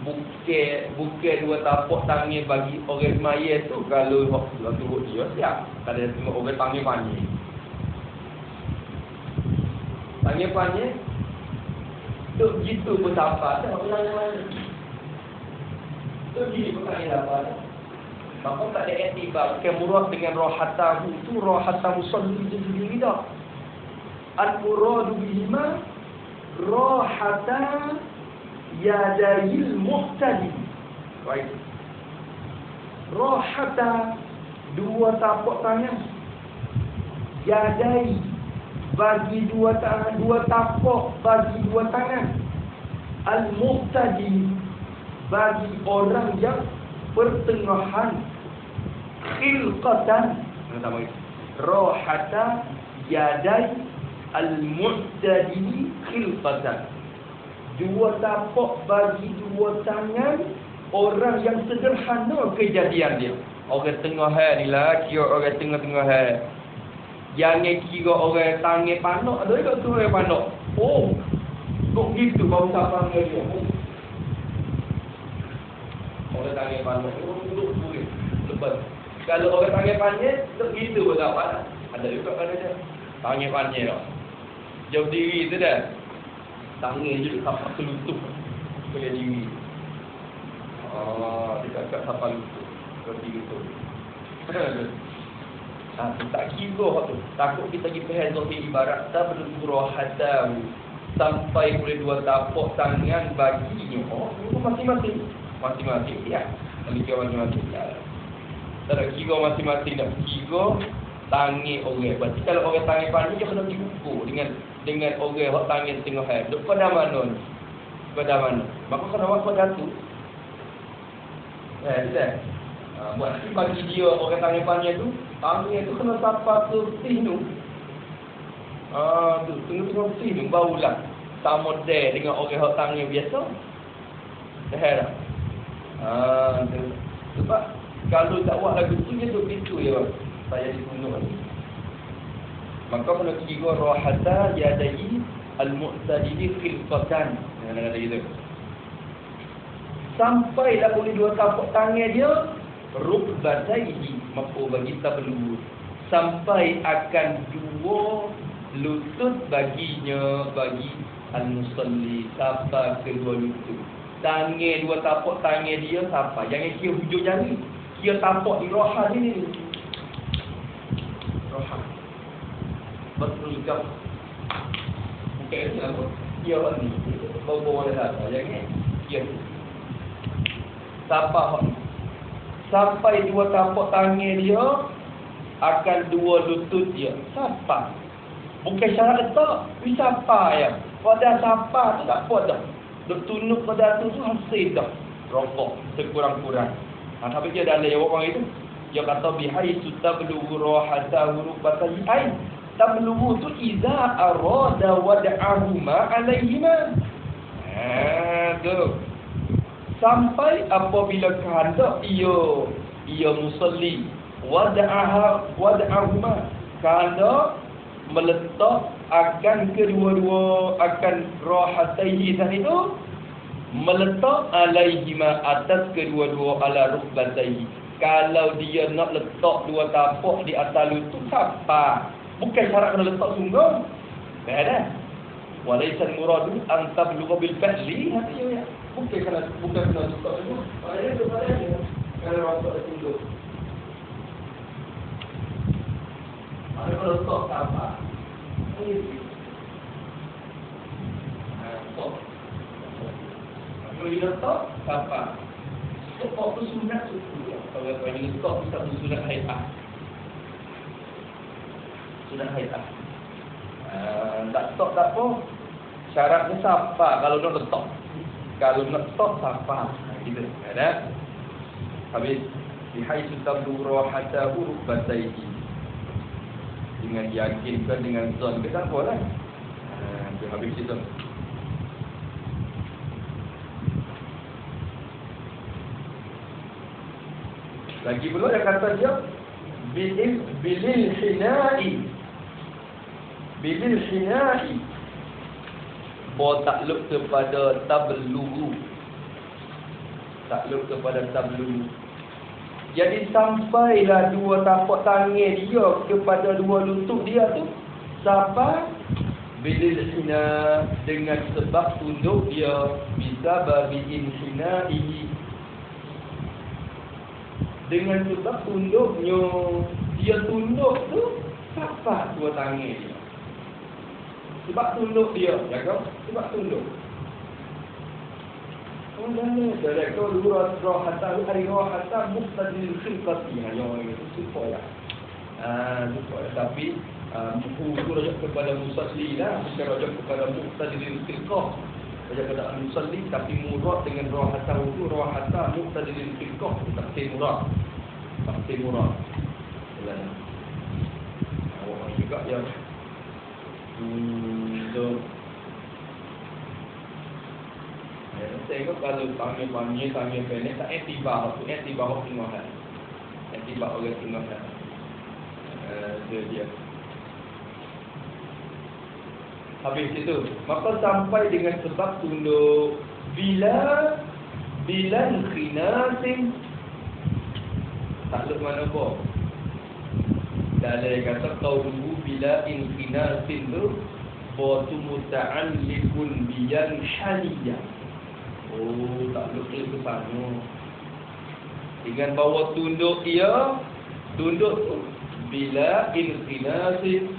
bukan dua tapak tangan bagi orang semaya tu. Kalau hak turut dia siap. Kalau tengok orang tangan panjang. Tangan panjang tu gitu pun tak apa. Tak orang mana. Tu gini pun tak apa. Maka tak ada etibar. Bukan murad dengan rahatahu. Itu rahatahu salli sendiri dah. Al-muradu bihima rahata yadayil muhtadi. Baik. Rahata dua tapak tangan. Yadai bagi dua tangan, dua tapak bagi dua tangan. Al-muhtadi bagi orang yang pertengahan. Khilqatan. Rahata yadai al-mu'tadi khilqatan. Dua tapak bagi dua tangan orang yang sederhana kejadian dia. Orang tengah ni lah, kira orang tengah-tengah. Jangan kira orang tangan panak. Ada tak tu orang panak? Oh, kok gitu baru sapang dia. Orang tangan panak. Oh, duduk lepas. Kalau orang tangan panjang, tak gitu pun tak panak. Ada juga pada dia. Tangan panjang tak. Jauh diri tu dah. Tangan je sampai ke lutut. Kaya diri. Dekat sampai lutut. Seperti itu. Tak kira tu. Takut kita pergi faham zahir ibarat. Tak berdurah hadam. Sampai boleh dua tapak tangan baginya. Itu masing-masing. Masing-masing ya. Tak kira masing-masing ya. Tak kira masing-masing. Tak kira tangan orang. Berarti kalau orang tangan panjang, dia kena diukur dengan orang yang tangan tengah hai. Duk pada mana ni? Pada mana? Maka kena buat pada tu. Tidak. Berarti bagi dia orang tangan panjang tu, tangan tu kena sampai ke sini. Tu tengah-tengah sini barulah sama dengan orang yang tangan biasa. Dah. Sebab kalau dakwah lagu tu dia duk itu ya, saya ditunduk lagi. Maka kena kira rahata yadai al-mu'tadili khilqatan. Kata gitu. Sampai dah boleh dua tapak tangan dia rukbataihi, maka bagi tablu. Sampai akan dua lutut baginya, bagi al-musalli, sampai kedua lutut. Tangan dua tapak tangan dia sampai. Jangan kira hujung jari. Kira tapak di roha ni. Roha. Betul juga. Bukan itu apa? Kira ni. Bawa-bawa dah. Jangan kira. Sampai dua tapak tangan dia akan dua lutut dia. Sampai. Bukan syarat letak. Tapi sampai ya. Kalau dah sampai tu tak apa dah. Duk tunduk pada tu hasil dah. Rokok sekurang-kurang. Tapi dia dalil orang itu. Dia kata bihai sutabluhu rahata hurubatahi ai. Tabluhu tu iza arada wada'ahuma alaihima. Tu. Sampai apabila kehendak ia musalli wada'ahuma, kehendak meletak akan kedua-dua, akan rahataihi tadi itu, meletak alaihima, atas kedua-dua, ala rukbataihi. Kalau dia nak letak dua tapak di atas lutut, apa? Bukan syarat kena letak sungguh. Dah. Walaisan muradu an tablugha bil fa'li. Bukan kena letak sungguh. Ada kalau rokok sungguh. Ada kalau letak apa? Kalau dia letak apa? Letak tu sunat suku. Kalau dia letak satu sunat hai'ah. Sunat hai'ah. Tak letak tak apa. Syaratnya siapa kalau nak letak. Kalau nak letak siapa. Gitu. Ada? Habis. Bihaisu tablu rahatahu rukbataihi. Dengan yakinkan dengan zon ke tak apa lah. Habis itu. Lagi pula dia kata dia bilil hinai bahawa takluk kepada tablughu. Takluk kepada tablughu. Jadi sampailah dua tapak tangan dia kepada dua lutut dia tu. Sampai bilil hina, dengan sebab tunduk dia, bisa bagi inhinaihi, dengan sebab tunduknya. Dia tunduk tu sampai dua tangan dia. Sebab tunduk dia, jaga. Sebab tunduk. Oh dah kau lurat rahatan hari rahatan muqtadil khilqati. Yang itu supaya. Supaya tapi buku itu rujuk kepada musalli lah, bukan rujuk kepada muqtadil khilqah. Rujuk kepada musalli tapi murad dengan rahatan itu rahatan muqtadil khilqah, tak murad. Tak murad. Jalan. Awak juga yang tengok kalau tangan pendek tak etibah tengah hal. Etibah orang tengah hal. Dia. Habis itu, maka sampai dengan sebab tunduk bila khinasin. Takluk mana apa? Dalam kata qauluhu bila khinasin tu batu muta'alliqun biyan haliyah. Oh, takluk ke sana. Dengan bawa tunduk dia, tunduk tu bila khinasin.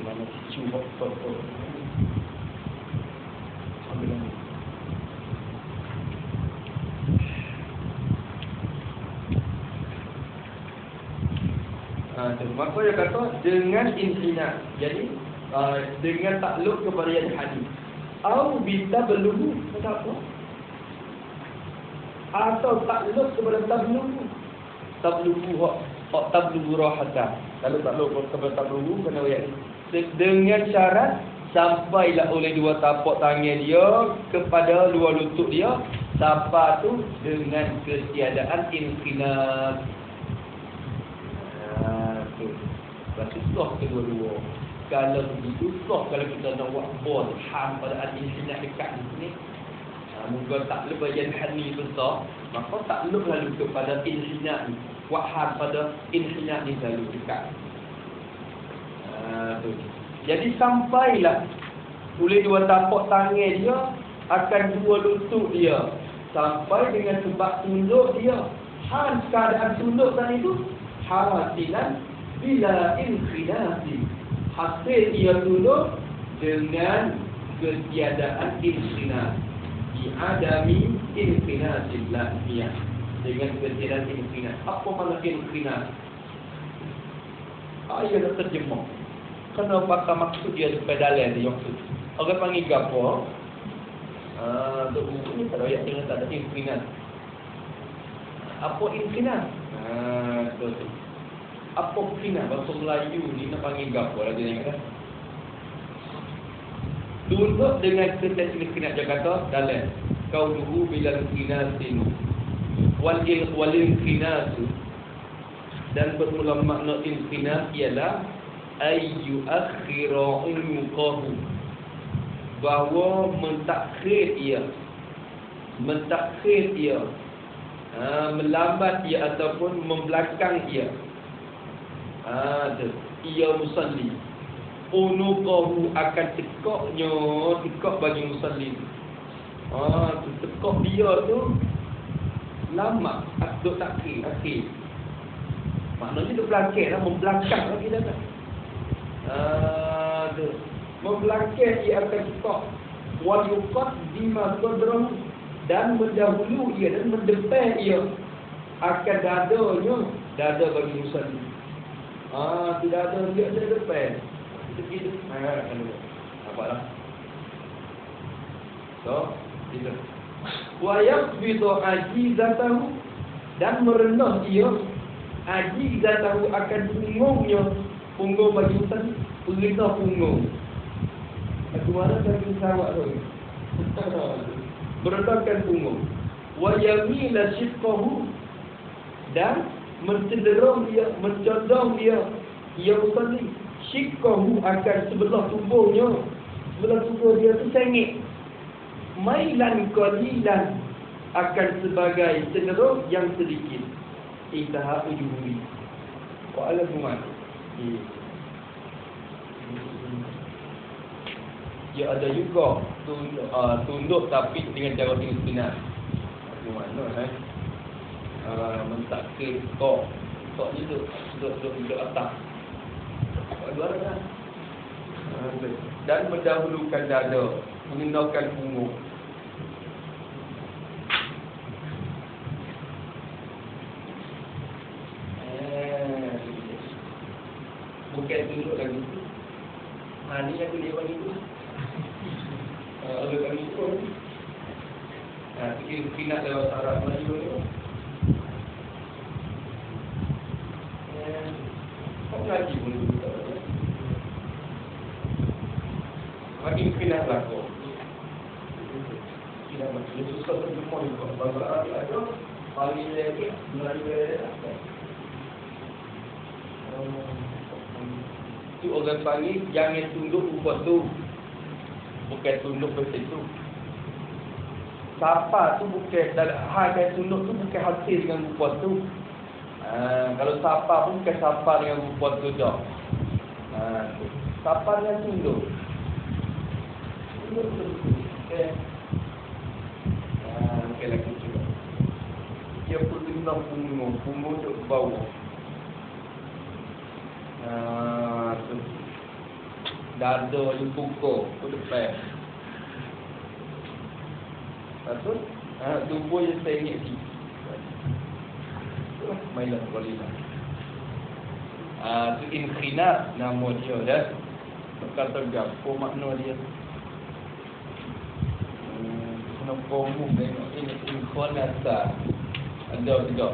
Mana cuba foto. Maka dia kata dengan inhina. Jadi dengan takluk kepada yang hadis. Au bitabluhu, kata apa? Atau takluk kepada tablughu. tablughu hak tablughu rahata. Kalau tak lupa kata tablughu kena ayat ni. Dengan syarat sampailah oleh dua tapak tangan dia kepada dua lutut dia, sampai tu dengan ketiadaan inqinat. Tu. Susah kedua-dua. Kalau begitu susah kalau kita nak buat bol ham pada inqinat dekat di sini. Moga tak lebih yang hani besar, maka tak lalu kepada inqinat ni. Buat ham pada inqinat ni selalu dekat. Tu. Jadi sampailah oleh dua tapak tangan dia akan dua lutut dia, sampai dengan sebab tunduk dia. Hal keadaan tunduk tadi itu hasilan bila inqinati. Hasil ia tunduk dengan ketiadaan inqinat. Adami inqinatil lahiyah, dengan ketiadaan inqinat. Apa makna inqinat? Ayat terjemah. Kena pakai maksud dia supaya dalam dia maksud. Orang panggil gapo? Untuk ini tak ada ayat dengan tak ada inqinat. Apa inqinat? Tu. Apa inqinat? Bahasa Melayu ni nak panggil gapo lagi ni kata? Tunduk dengan ketiadaan inqinat dia kata dalam qauluhu bil inqinatin wal inqinatu, dan bermula makna inqinat ialah ayyu akhira unqahu, bahawa mentakhir ia, melambat ia ataupun membelakang ia. Ia musalli unuqahu, akan tekak bagi musalli. Tekak dia tu lama, duk takhir akhir. Maknanya duk belakang lah, membelakang lagi dah kan. Membelakang ia akan tekak. Wal yuqaddima qadrahu, dan mendahulu ia dan mendepan ia akan dadanya, dada bagi musalli. Tidak ada dia depan. Begitu. Nampaklah. So, itu. Wa yaqbidu ajizatahu, dan merendah ia ajizatahu akan punggung bagi musalli, perintah punggung. Aku mana bagi sawak tu. Merendahkan punggung. Wa yamila shiqqahu, dan mencenderung dia, mencondong dia, ia musalli shiqqahu akan sebelah tubuhnya, sebelah tubuh dia tu sengit. Mailan qalilan, akan sebagai cenderung yang sedikit. Intaha ujuri. Wa ala mu'ad. Ya ada juga tunduk tapi dengan cara inqinat. Mana mentakhir kok ni duduk atas. Dua kan. Dan mendahulukan dada, mengendahkan punggung. Bukan tunduk lagi. Ni aku dia bagi tu. Ada kami pun. Inqinat lewat Arab Melayu ni. Kau ngaji pun dulu tak ada. Makin inqinat lah kau. Tidak macam susah terjemah juga. Bahasa Arab ada, paling lagi Melayu ada. Tu orang panggil jangan tunduk rupa tu. Bukan tunduk macam tu. Sapa tu bukan, harga tunduk tu bukan hasil dengan rupa tu. Kalau sapa pun bukan sapa dengan rupa tu dah. Sapa dengan tunduk. Tunduk tu. Okay. Bukan lagi juga. Dia pertundang punggung tu ke bawah. Tu. Dada je pukul ke depan. Betul? Tubuh je sengit sikit. Mailan qalilan. Tu inqinat nama dia dah. Kata gapo makna dia? Kena umum tengok ini inqinat. Ada juga.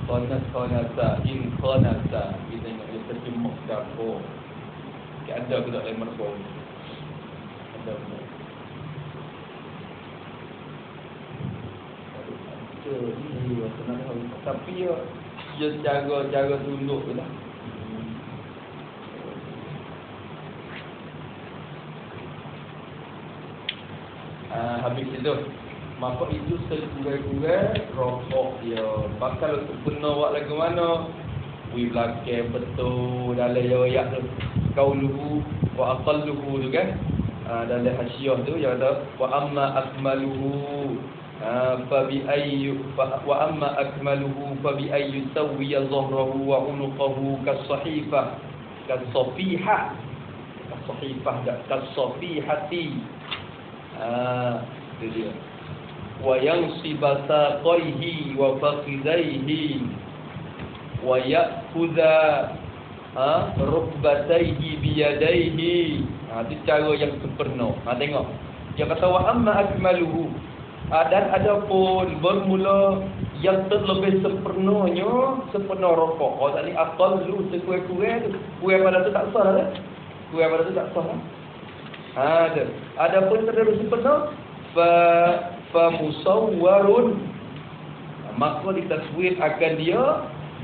Khanasa, in khanasa. Kita ingat dia terjemah dapur. Ada ke tak lemar bau? Ada ke? Ini senang tahu. Tapi dia cara tunduk tu lah. Habis itu, maka itu sekurang-kurang rokok dia. Bakal untuk penuh buat lagu mana? Wih belakang betul dalam ayat tu. Qauluhu wa aqalluhu tu kan. Dalam hasyiah tu yang kata wa amma akmaluhu fa bi ayyi wa amma akmaluhu fa bi ayyi sawiya dhahrahu wa unuqahu kas-sahifah kas-safihah kas-sahifah kas-safihati. Itu dia. Wa yansiba saqaihi wa fakhidaihi wa ya'khudha rukbataihi biyadaihi. Itu cara yang sempurna. Tengok. Dia kata wa amma akmaluhu. Dan adapun bermula yang terlebih sempurnanya, sempurna rokok. Kalau tadi aqallu sekurang-kurang tu, kurang pada tu tak sah dah. Kurang pada tu tak sah dah. Adapun terlalu sempurna fa musawwarun, maka ditaswir akan dia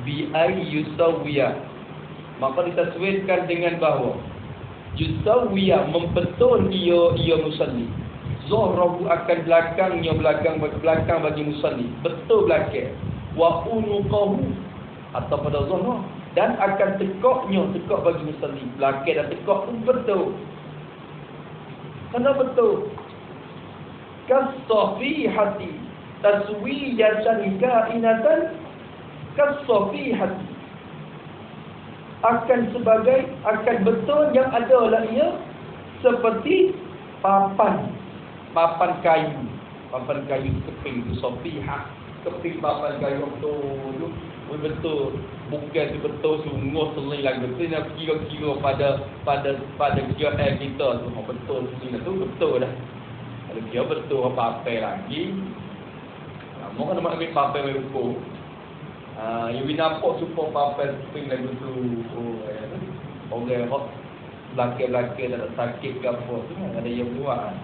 bi ayyusawiyah. Maka ditaswirkan dengan bahawa yusawiyah membetul ia musalli. Zahrahu akan belakang bagi musalli, betul belakang. Wa unuqahu atau pada zahra, dan akan tekak bagi musalli. Belakang dan tekak tu betul. Kena betul. Kas-safihati taswiyatan kainatan kas-safihati, akan betul yang ada lah ia seperti papan kayu keping tu, safihah, keping papan kayu tu betul, bukan tu betul sungguh selai lagu tu nak kira-kira pada kira kita tu betul sini tu betul dah. Kalau dia betul apa-apa lagi, mau kan nak ambil papan mai ukur. You nampak super papan keping lagu tu. Orang hok belakang tak sakit ke apa tu ada yang buat.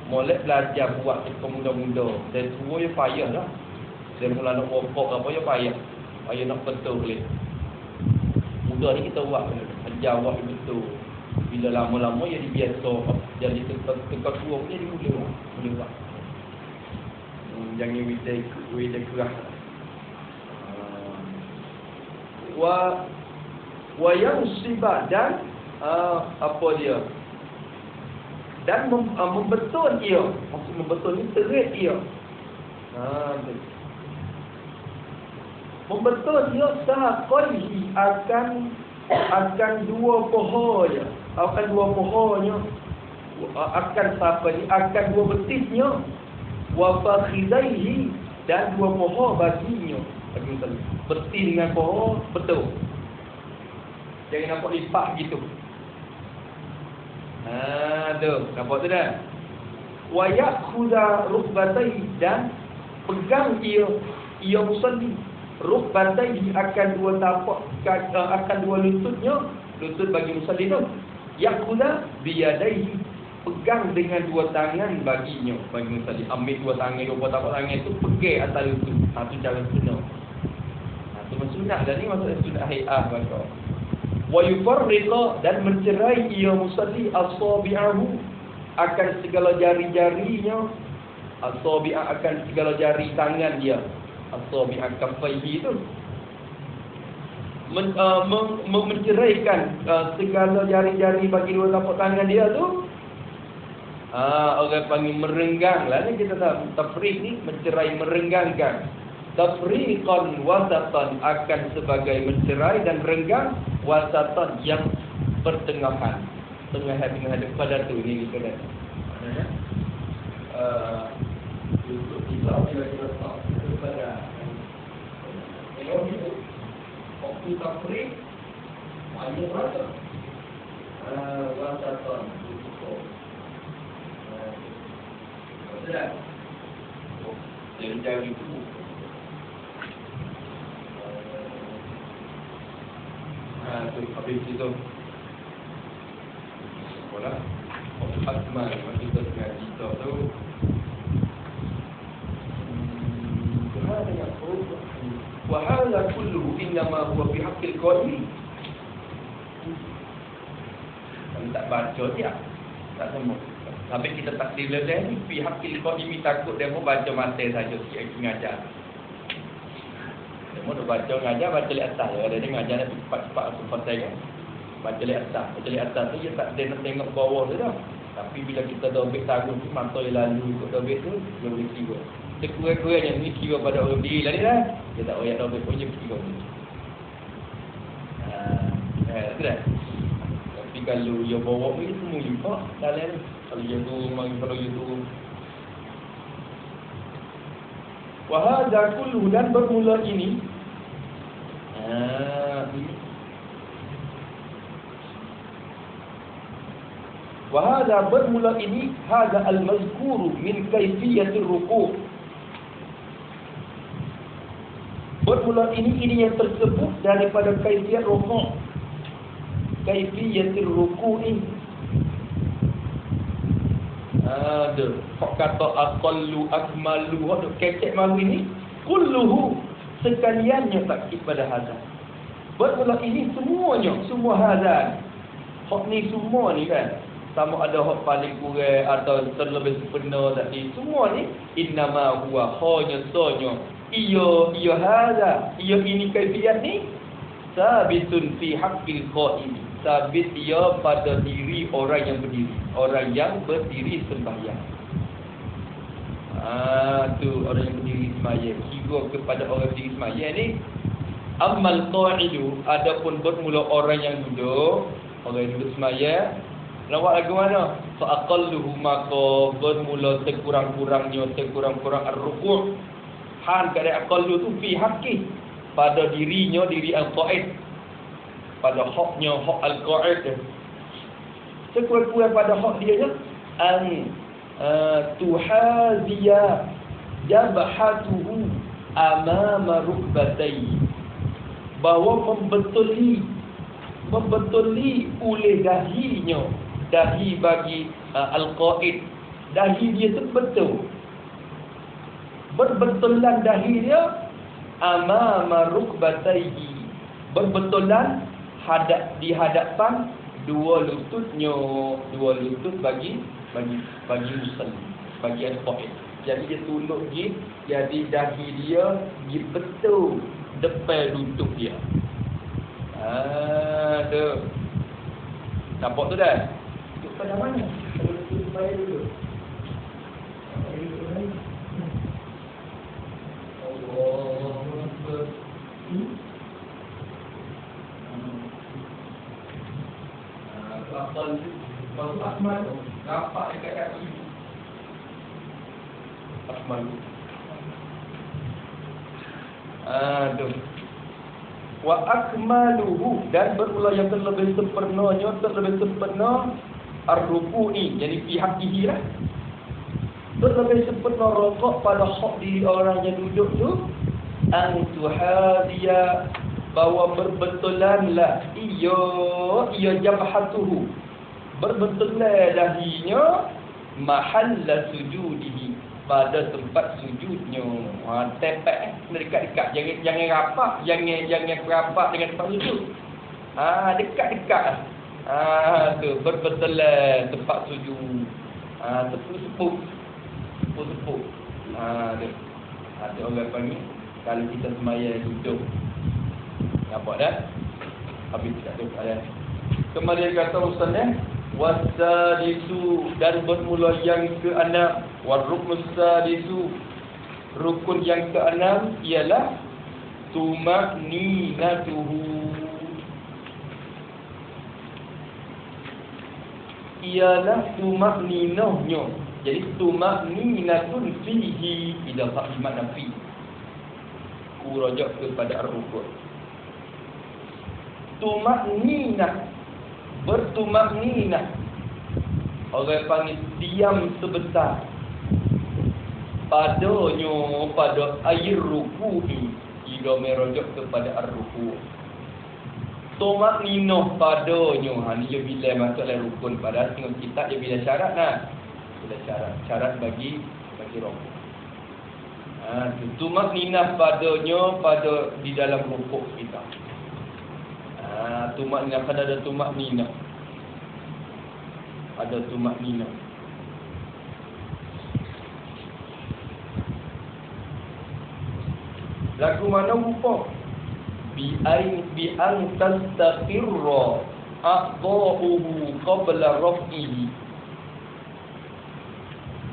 Molek belajar buat ketika muda-muda. Dan tua dia payah lah. Dia mula nak rokok apa dia payah. Payah nak betul boleh. Muda ni kita buat. Ajar buat betul. Bila lama-lama jadi biasa. Jadi tekak tua punya dia boleh buat. Jangan wida kerah. Wa yang sibah dan apa dia? Dan membetul ia. Maksud membetul ni terit ia. Membetul ia saqaihi akan dua pohonnya. Akan dua pohonnya. Akan siapa ni? Akan dua betisnya. Wa fakhidaihi, dan dua pohon baginya. Bagi misalnya betis dengan pohon betul. Jangan nampak lipat gitu. Tu, nampak tu dah. Wa ya'khudha rukbatayhi, dan pegang ia musalli. Rukbatayhi akan dua tapak, akan dua lututnya, lutut bagi musalli tu. Ya'khudha biyadaihi, pegang dengan dua tangan baginya, bagi musalli. Ambil dua tangan, dua tapak tangan tu pegang atas lutut. Itu cara sunnah. Itu sunat dah ni, maksudnya sunat hay'ah maka. Wa yufarriqa, dan mencerai ia musalli asabi'ahu, akan segala jari-jarinya. Asabi'ah akan segala jari tangan dia. Asabi'ah kaffaihi tu menceraikan segala jari-jari bagi dua tapak tangan dia tu. Orang panggil merenggang lah ni, kita tahu tafriq ni mencerai, merenggangkan. Tafriqan wasatan, akan sebagai mencerai dan renggang, wasatan yang pertengahan, tengah pada tu ni kita dah. Maknanya untuk kita bila kita tahu kepada ini waktu tafriq hanya wasatan itu. Sudah. Jadi itu Tu habis itu. Bola. Akmal kita tengah cerita tu. Wahada kulluhu innama huwa fi haqqil qail. Tak baca dia. Tak semua. Sampai kita takdir dia ni fi haqqil qail takut dia mau baca mata saja sikit ngajar. Dia mau baca ngajar baca li atas. Ada dia ngajar nak cepat-cepat aku pasal kan. Baca li atas. Baca li atas tu dia tak dia nak tengok bawah tu dah. Tapi bila kita dobek tagung tu mata yang lalu ikut dobek tu dia boleh kira. Sekurang-kurangnya ni kira pada orang diri lah ni dah. Dia tak payah dobek pun dia kira ni. Tu dah. Tapi kalau dia bawa ni semua jumpa dalam kalau dia turun mari kalau dia turun. Wahada kullu dan bermula ini. Wahada bermula ini hada al-mazkuru min kaifiyatir ruku'. Bermula ini yang tersebut daripada kaifiyat rukuk. Kaifiyatir ruku'i. Ada hak kata aqallu akmalu hak kecek mari ni kulluhu sekaliannya takkid pada hada. Bermula ini semuanya, semua hada. Hak ni semua ni kan. Sama ada hak paling kurang atau terlebih sempurna tadi. Semua ni innama huwa hanya saja Iyo hada, iyo ini kaifiat ni sabitun fi haqqil qaim. Sabit ia pada diri orang yang berdiri, orang yang berdiri sembahyang. Tu orang yang berdiri sembahyang. Kira kepada orang berdiri sembahyang ni amal qa'idu, adapun bermula orang yang duduk, orang yang duduk sembahyang. Lawak lagu mana? Fa aqalluhu maka bermula sekurang-kurangnya ar-ruku'. Hal keadaan aqallu tu fi haqqi pada dirinya, diri al-qa'id, pada haknya hak al-qa'id. Sekurang-kurang pada hak dia an tuhaziya jabhatuhu amama rukbatayhi, bahawa membetuli oleh dahinya, dahi bagi al-qa'id, dahi dia tu betul, berbetulan dahi dia amama rukbatayhi, berbetulan di hadapan dua lututnya, dua lutut bagi musalli, bagi al-qa'id. Jadi dia tunduk je, jadi dahi dia betul depan lutut dia. Tu. Nampak tu dah? Duduk pada mana? Kalau lutut supaya duduk. Kalau Ahmad dapat dekat kaki Ahmad. Aduh. Wa akmaluhu, dan bermula yang terlebih sempurnanya, ar-ruku'i, jadi pihak kiri lah. Terlebih sempurna rokok pada hak diri orang yang duduk tu an tuhadiya, bahawa berbetulanlah ia jabhatuhu, berbetulan dahinya mahalla sujudihi, pada tempat sujudnya. Tepat dekat-dekat, jangan rapat, jangan rapat dengan tempat sujud. Dekat-dekat. Tu berbetulan tempat sujud. Tepuk-tepuk. Ada orang panggil kalau kita sembahyang duduk. Nampak dah? Habis tak ada ayat. Kemudian kata Ustaz wasadisu, dan bermula yang ke-6, waruknus sadisu, rukun yang ke-6 ialah tuma'ninatuhu, ialah tuma'ninahnya. Jadi tuma'ninatun fihi, idafah makna fi, rujuk kepada ar-rukun. Tuma'ninah, bertumakninah, orang panggil diam sebentar padanya, pada air ruku'i, jika merujuk kepada ar-ruku'. Tumak ninoh padanya. Ni dia bila masuk dalam rukun. Padahal tengok kitab dia bila syarat lah. Bila syarat bagi rokok. Tumak ninah padanya pada di dalam rukuk kita. Tumak ninah kan ada tumak ninah. Ada tumak ninah. Lagu mana rupa? Bi'an tastaqirra a'dha'uhu qabla raf'ihi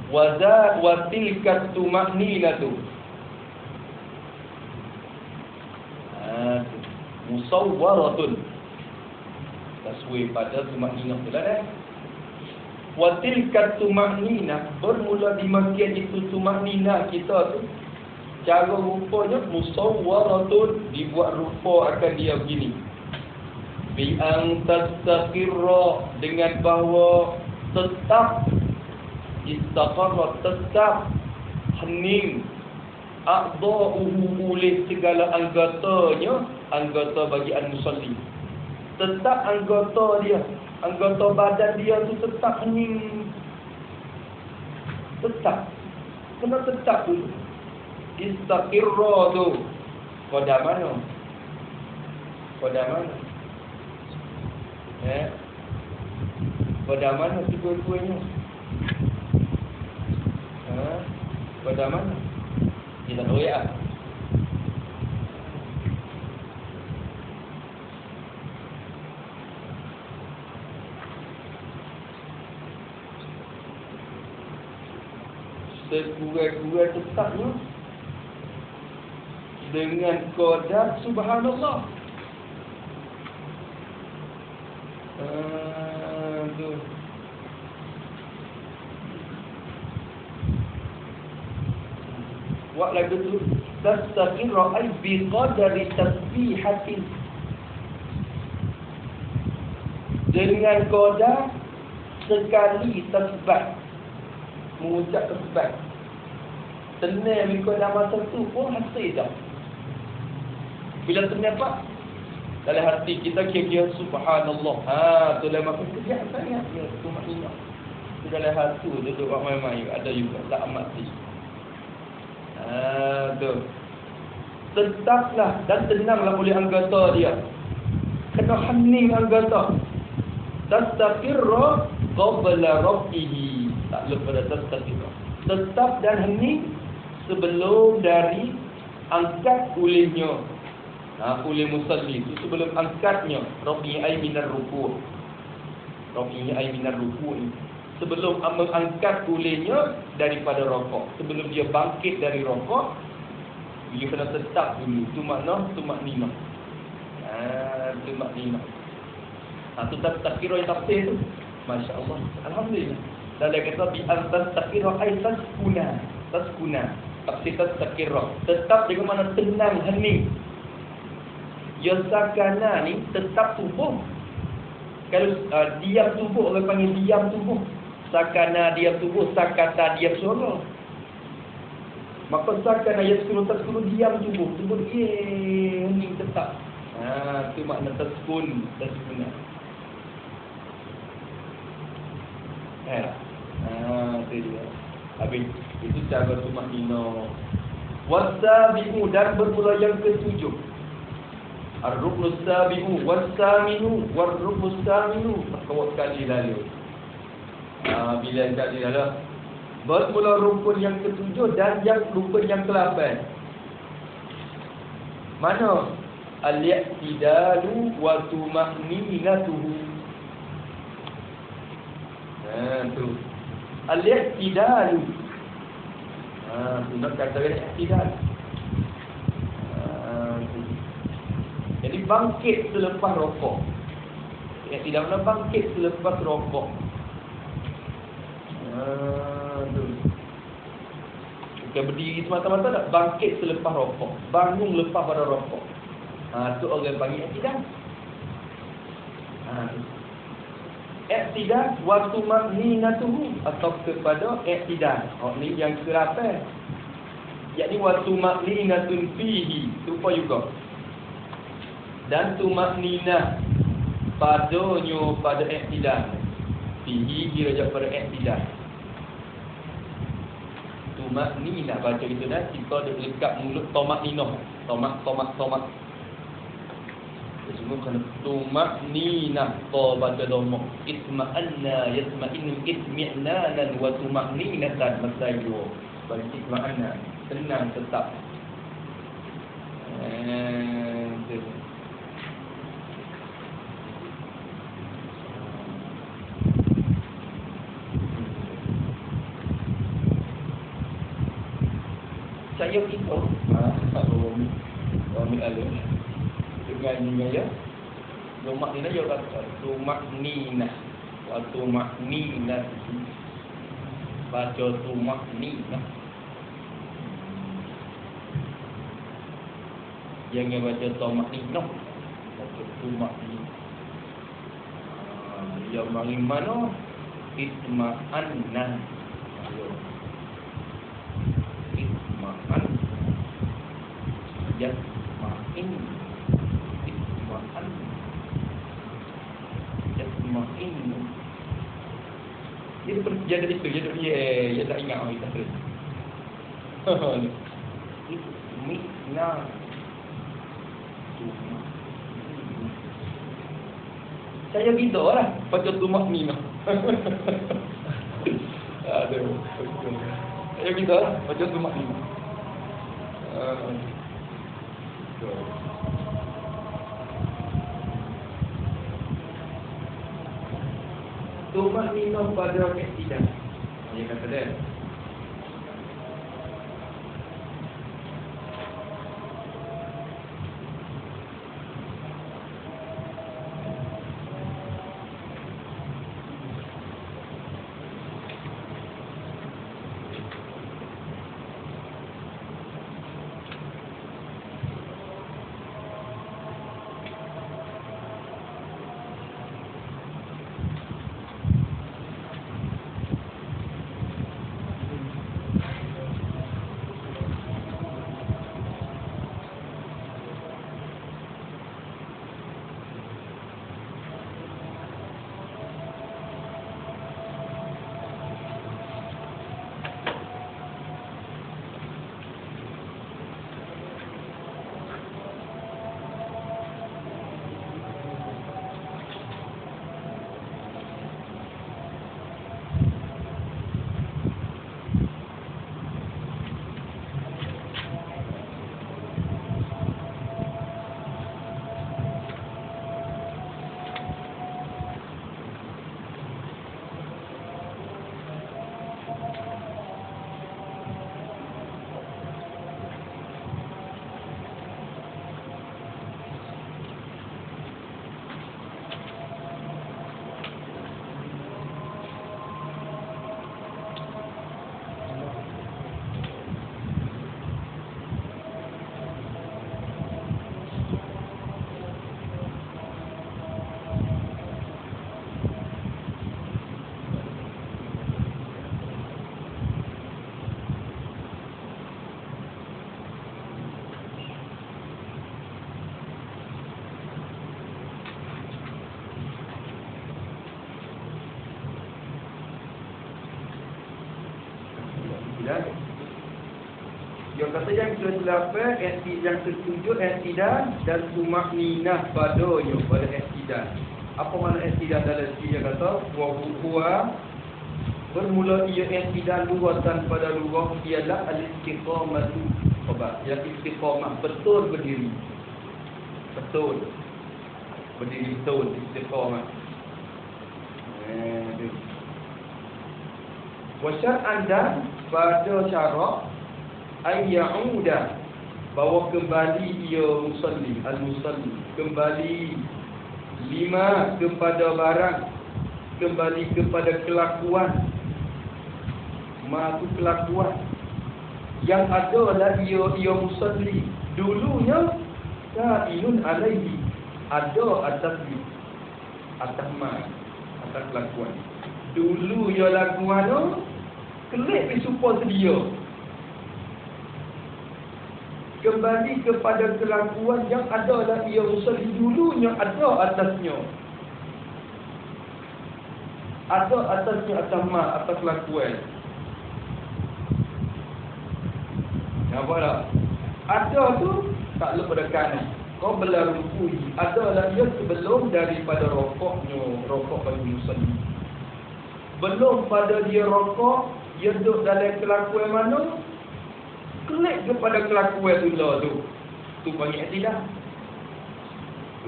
wa tilka tuma'ninatu musawwaratun. Taswir pada tuma'ninah tu lah. Wa tilka tuma'ninah, bermula dimakian itu tuma'ninah kita tu. Cara rupanya musawwaratun, dibuat rupa akan dia begini. Bi'an tastaqirra, dengan bahawa tetap istaqarra, tetap hening, a'dha'uhu, oleh segala anggotanya, anggota bagi al-musalli. Tetap anggota dia, anggota badan dia tu tetap hening. Tetap. Kena tetap dulu. Istaqirra tu pada mana? Pada mana? Pada mana dua-duanya? Pada mana? Kita tahu ya. Sekurang-kurang tetapnya dengan qadar subhanallah. Tu. Buat lagu tu. Tastaqirra ay bi qadari tasbihatin. Dengan qadar sekali tasbih. Mengucap tasbih. Tenang mengikut nama tu pun hasil dah. Bila tenang apa? Dalam hati kita kira-kira subhanallah. Tu dalam maksud kerja sangat. Ya, tu maknanya. Tu dalam hati duduk ramai-ramai. Ada juga. Tak amat sih. Tu. Tetaplah dan tenanglah oleh anggota dia. Kena hening anggota. Tastaqirra qabla raf'ihi. Tak lupa dah tastaqirra. Tetap dan hening sebelum dari angkat olehnya. Oleh musalli itu sebelum angkatnya. Rafi'i ay minar ruku'. Rafi'i ay minar ruku' ini. Sebelum mengangkat olehnya daripada rokok. Sebelum dia bangkit dari rokok, dia kena tetap dulu. Itu makna tumakninah. Tumakninah. Tu tafsir yang tafsir tu. Masya Allah. Alhamdulillah. Dan dia kata bi'an tastaqirra ay taskuna. Taskuna. Tafsir tastaqirra. Tetap dengan mana tenang, hening. Ya sakana ni tetap tubuh. Kalau diam tubuh, orang panggil diam tubuh. Sakana diam tubuh, sakata diam suara. Maka sakana yaskunu taskunu diam tubuh. Tubuh hening tetap. Itu makna taskun, taskuna. Itu dia. Habis itu cara tumakninah. Wasabi'u, dan bermula yang ketujuh. Ar-ruknus sabi'u was-saminu war-ruknus saminu. Kawat kali lalu. Bila kali lalu. Bermula rukun yang ketujuh dan yang rukun yang ke-8. Mana? Al-i'tidalu wa tuma'ninatuhu. Tu. Al-i'tidalu. Tu nak kata i'tidal. Jadi bangkit selepas rokok. Yang tidak mana bangkit selepas rokok. Bukan berdiri semata-mata, tak bangkit selepas rokok. Bangun lepas pada rokok. Itu orang panggil i'tidal. I'tidal wa tuma'ninatuhu, atau kepada i'tidal. Ni yang ke-8. Yakni wa tuma'ninatun fihi. Lupa juga. Dan tumakninah padanya pada i'tidal. Fihi diraja pada i'tidal. Tumakninah baca itu dah kita ada lekat mulut tumakninah. Tomak. Semua kena tumakninah ta baca dhamma. Itma'anna yatma'innu itmi'nanan wa tumakninatan masayu. Bagi itma'anna tenang tetap. Saya kita Rami alim dengan ya tumak ni ya kata tumak ninah wa tumak ninah baca tumak ninah jangan baca tumak ninah baca tumak ninah dia mari mana itma'anna Yatma'in Dia pergi dari situ. Dia tak ingat orang kita terus. Itma'na saya bida lah baca tumakninah. Aduh. Saya bida lah baca tumakninah. Tumakninah pada i'tidal. Dia kata dia. Dia kata yang ke-8 yang ke-7 i'tidal dan tumakninah padanya pada i'tidal. Apa makna i'tidal dalam sini? Dia kata wa huwa bermula ia i'tidal lughatan pada lughah ialah al-istiqamatu. Yang istiqamah betul berdiri. Betul. Berdiri betul istiqamah. Wa syar'an dan pada syarak ayyauda bahawa kembali ia musalli al-musalli kembali lima kepada barang, kembali kepada kelakuan, matu kelakuan yang adalah ia musalli dulunya kainun alaihi ada atas kelakuan dulu ia lakuan tu kelip supaya dia kembali kepada kelakuan yang adalah ia musalli dulunya ada atasnya. Ada atasnya atas kelakuan. Nampak tak? Ada tu tak lepas pada kanan. Kau berlarui adalah ia sebelum daripada rokok bagi musalli. Belum pada dia rokok, dia duduk dalam kelakuan mana? Klik kepada kelakuan tu. Tu panggil i'tidal.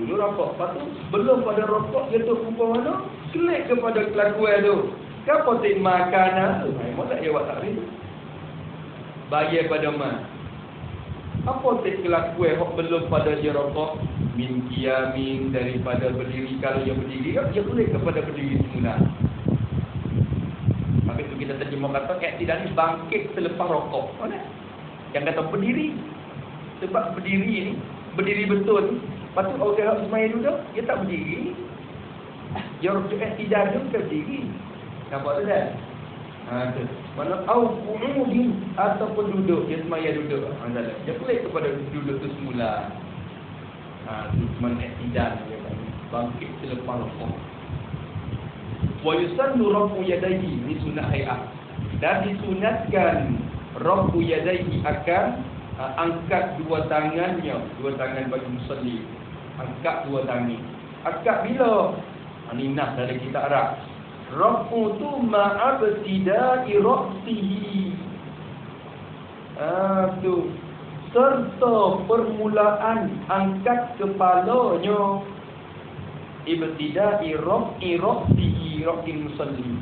Dulu rokok, lepas tu belum pada rokok dia duduk rupa mana? Klik kepada kelakuan tu. Kenapa tak makanan? Malah dia buat tak boleh. Bayar pada mana? Apa tak kelakuan yang belum pada dia rokok? Min qiyamin, daripada berdiri. Kalau dia berdiri, dia klik kepada berdiri semula. Habis tu kita terjemah kata i'tidal ni bangkit selepas rokok. Mana? Yang kata berdiri. Sebab berdiri ni, berdiri betul. Lepas tu orang yang semaya duduk, dia tak berdiri. Dia i'tidal tu berdiri. Nampak tu dah? Tu. Mana au qu'udin ataupun duduk, dia semaya duduk. Dia klik kepada duduk tu semula. Tu cuma i'tidal dia kata. Bangkit selepas rokok. Wa yusannu rafu yadayhi, ni sunat hay'ah. Dan disunatkan rafu yadayhi akan angkat dua tangannya, dua tangan bagi musalli. Angkat dua tangan. Angkat bila? Ini nas dari kitab Arab. Rafu tu ma'abtida'i ra'sihi. Tu serta permulaan angkat kepalanya. Ibtida'i ra'sihi, ra'si musalli.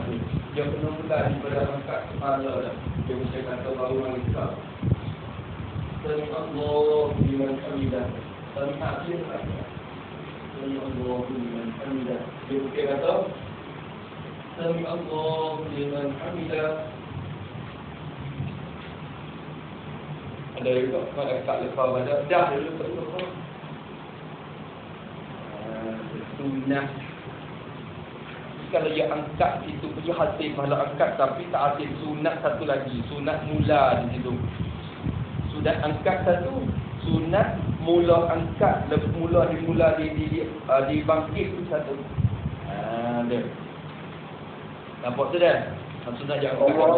Tu dia kena mula daripada angkat kepala dah. Dia mesti kata baru angkat. Sami Allahu liman hamidah. Sami Allahu liman hamidah. Dia mesti kata Sami Allahu liman hamidah. Ada juga angkat lepas badan. Dah dulu tak lupa. Sunnah. Kalau dia angkat itu punya hasil pahala angkat, tapi tak hasil sunat satu lagi. Sunat mula di situ. Sunat angkat satu, sunat mula angkat, mula dibangkit tu satu. Ada. Nampak tu dah? Sunat jangan angkat.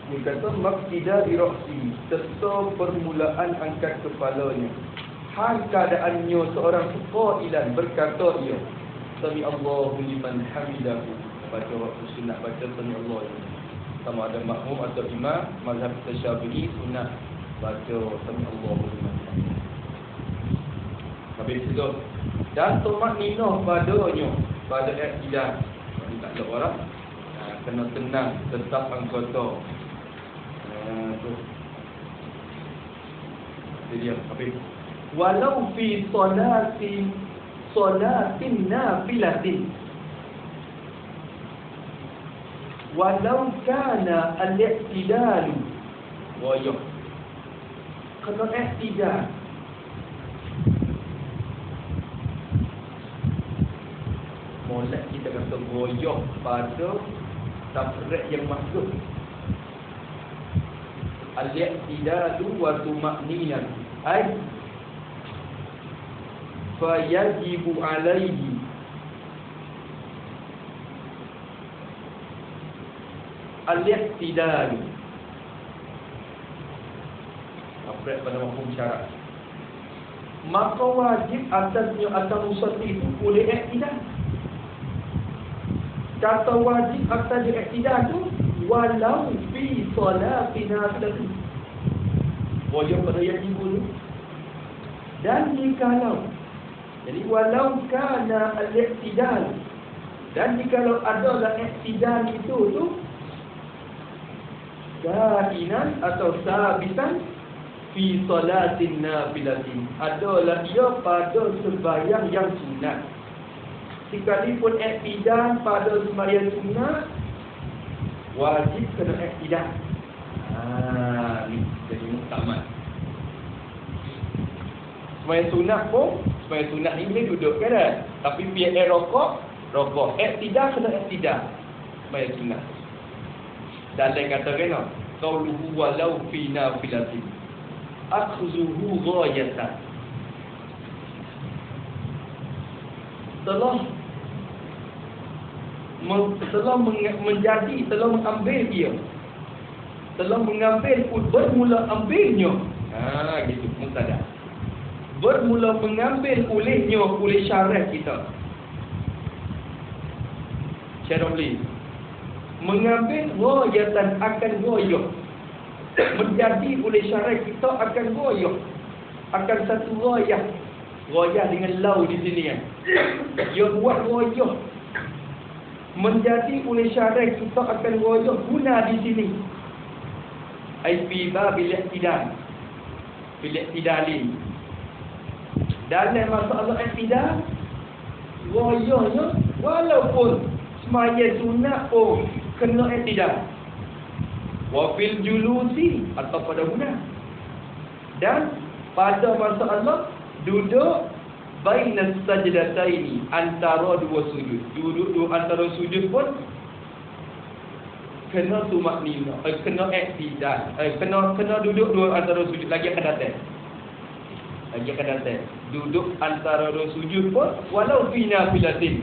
Dia kata maqtida bi ra'si, serta permulaan angkat kepalanya. Hal keadaannya seorang qailan, berkata ia, sami Allahu liman hamidahu. Baca waktu sunat baca sami Allah. Sama ada makmum atau imam, mazhab Syafi'i sunat baca sami Allahu liman hamidahu. Habis itu dan tumakninah padanya pada i'tidal. Ini tak ada orang. Kena tenang, tetap anggota. Tu. Jadi habis. Walau fi salatin nafilatin, walau kana al-i'tidalu wajib. Kena i'tidal. Molek kita kata goyah pada tafriq yang maksud. Al-i'tidalu wa tuma'ninah ay fayajibu alaihi al-i'tidalu. Tafriq pada hukum syarak. Maka wajib atasnya atas musalli itu boleh i'tidal. Kata wajib atas i'tidal tu walau fi salatina nafilah. Wajib pada yang dulu. Dan jikalau, jadi walau kana al-i'tidal, dan jikalau adalah i'tidal itu tu kainan atau sabitan fi salatin nafilatin, adalah ia pada sembahyang yang sunat. Sekalipun i'tidal pada sembahyang sunat, wajib kena i'tidal. Ni jadi muktamad. Sembahyang sunat pun, sembahyang sunat ni boleh duduk kan? Tapi biar rokok. I'tidal kena i'tidal. Sembahyang sunat. Dan lain kata kena, qauluhu walau fi nafilatin akhzuhu ghayatan. Telah mengambil bermula ambilnya. Gitu mubtada. Bermula mengambil oleh syarah kita. Syarah beli. Mengambil ghayatan akan ghayah. Menjadi oleh syarah kita akan ghayah. Akan satu ghayah. Ghayah dengan lau di sini kan. Dia buat ghayah. Menjadi oleh syarah kita akan ghayah guna di sini. Ai fi babil i'tidal. Bil i'tidali. Dalam masalah i'tidal, ghayahnya walaupun semaya sunat pun kena i'tidal. Wa fil julusi atau pada guna. Dan pada masalah duduk bainas sajdataini, antara dua sujud. Duduk antara sujud pun kena tumakninah, kena i'tidal. Kena duduk dua antara sujud, lagi akan datang. Duduk antara dua sujud pun walau fi nafilatin.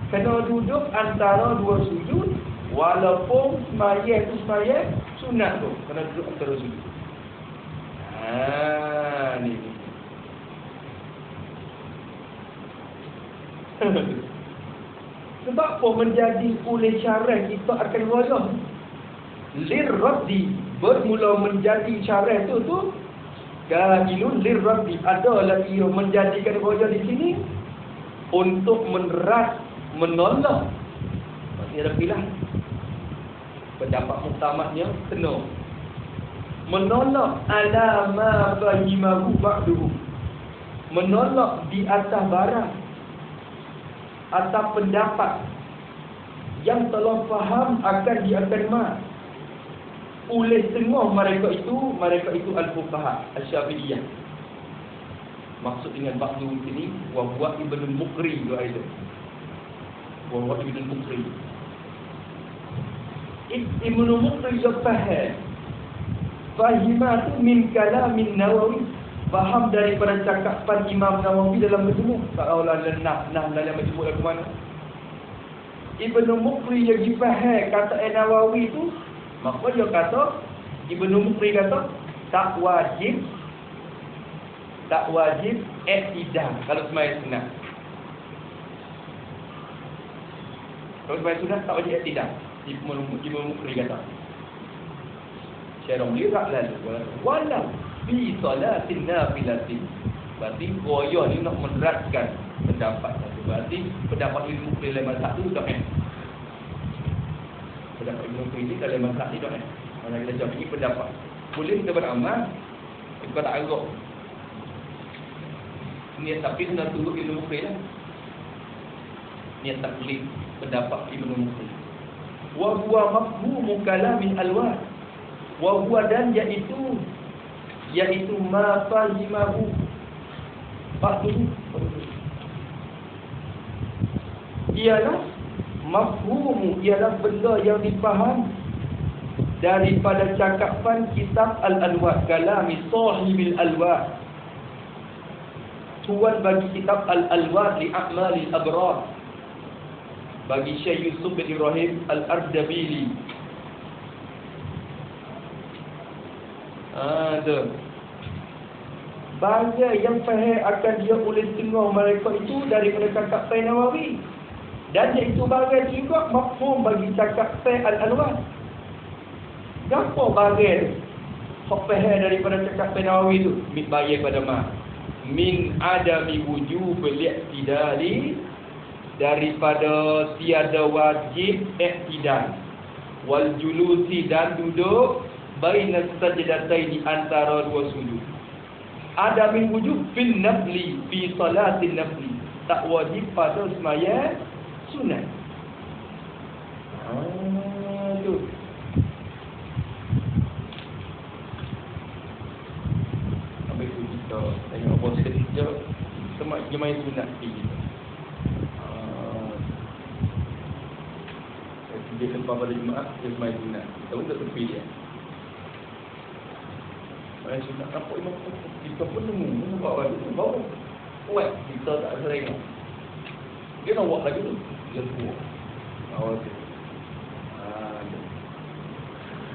Kena duduk antara dua sujud walaupun sembahyang sunat tu, kena duduk antara sujud. Ni. Sebab apa menjadi oleh syarat kita akan ghayah? Lirraddi, bermula menjadi syarat tu kailun lirraddi, adalah ia menjadikan ghayah di sini untuk menolak. Masih ada pilihan. Pendapat muktamadnya kena menolak ala ma fahimahu ba'duhu, menolak di atas barang, atas pendapat yang telah faham akan diakan oleh setengah mereka itu al-fuqaha al-syafi'iyah. Maksud dengan ba'du ini wa huwa ibn al-Muqri itu. Wa huwa ibn al-Muqri. Ibn al-Muqri fahimatu min kalamin Nawawi, faham daripada cakapan Imam Nawawi dalam majmu'. Kalau nah dalam majmu' ke mana? Ibnu Muqri jadi faham kata Nawawi tu, maka dia kata, Ibnu Muqri kata tak wajib i'tidal kalau sembahyang sunat. Kalau sembahyang sunat tak wajib i'tidal. Ibnu Muqri kata. Syarah dia tak lalu walau fi salatin nafilatin. Berarti koyo ni nak meneratkan pendapat satu. Berarti pendapat Ibnu Muqri dalam mazhab tu tak pendapat Ibnu Muqri ni dalam mazhab ni tak Mana kita jawab ini pendapat. Boleh kita beramal, kita tak agak. Niat tapi nak turut Ibnu Muqri lah. Niat tak boleh pendapat Ibnu Muqri. Wa huwa mafhumu kalamin alwah. Wa huwa dan iaitu ma fahimahu. Ialah mafhumu, ialah benda yang dipaham daripada cakapan kitab Al-Alwah, kalami sahibil alwah, tuan bagi kitab Al-Alwah li a'malil abrar, bagi Syekh Yusuf bin Ibrahim Al-Ardabili. Ada banyak yang faham akan dia oleh setengah mereka itu daripada cakap Syekh Nawawi, dan iaitu bagian juga mafhum bagi cakap Syekh Al-Alwah. Gapo bagian hak faham daripada cakap Syekh Nawawi itu bayar pada min adami wujub al-i'tidali, daripada tiada wajib i'tidal, wal julusi dan duduk, baina sajdataini antara dua sujud. Ada min wujub fil nafli, fi salatin nafli, tak wajib pada sembahyang sunat. Tu sampai tu kita tengok apa cerita semua jemaah sunat kita. Dia sembah pada Jumaat, dia sembahyang sunat. Tahu tak tepi dia? Sembahyang sunat apa imam kita pun nemu bawa dia bawa. Kuat kita tak sering. Dia nak buat lagi tu. Dia buat. Awal tu.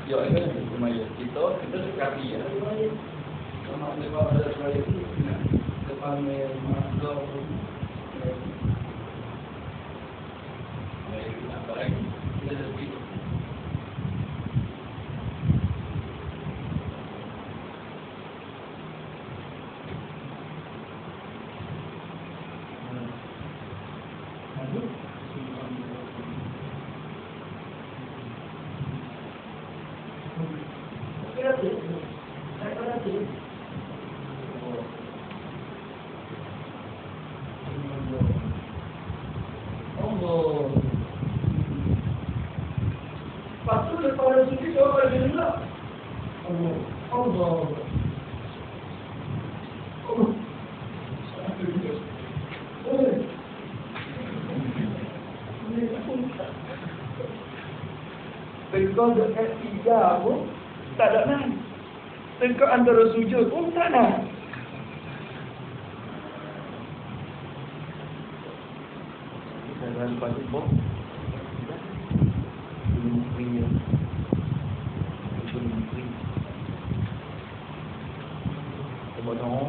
Ya, ini sembahyang kita sekali ya. Sama lepas ada sembahyang tu depan masuk. Apa lagi? Tengkau dekat tiga pun tak ada nak. Tengkau antara sujud pun tak nak. Kita dah lepas itu pun belum punya Kemudian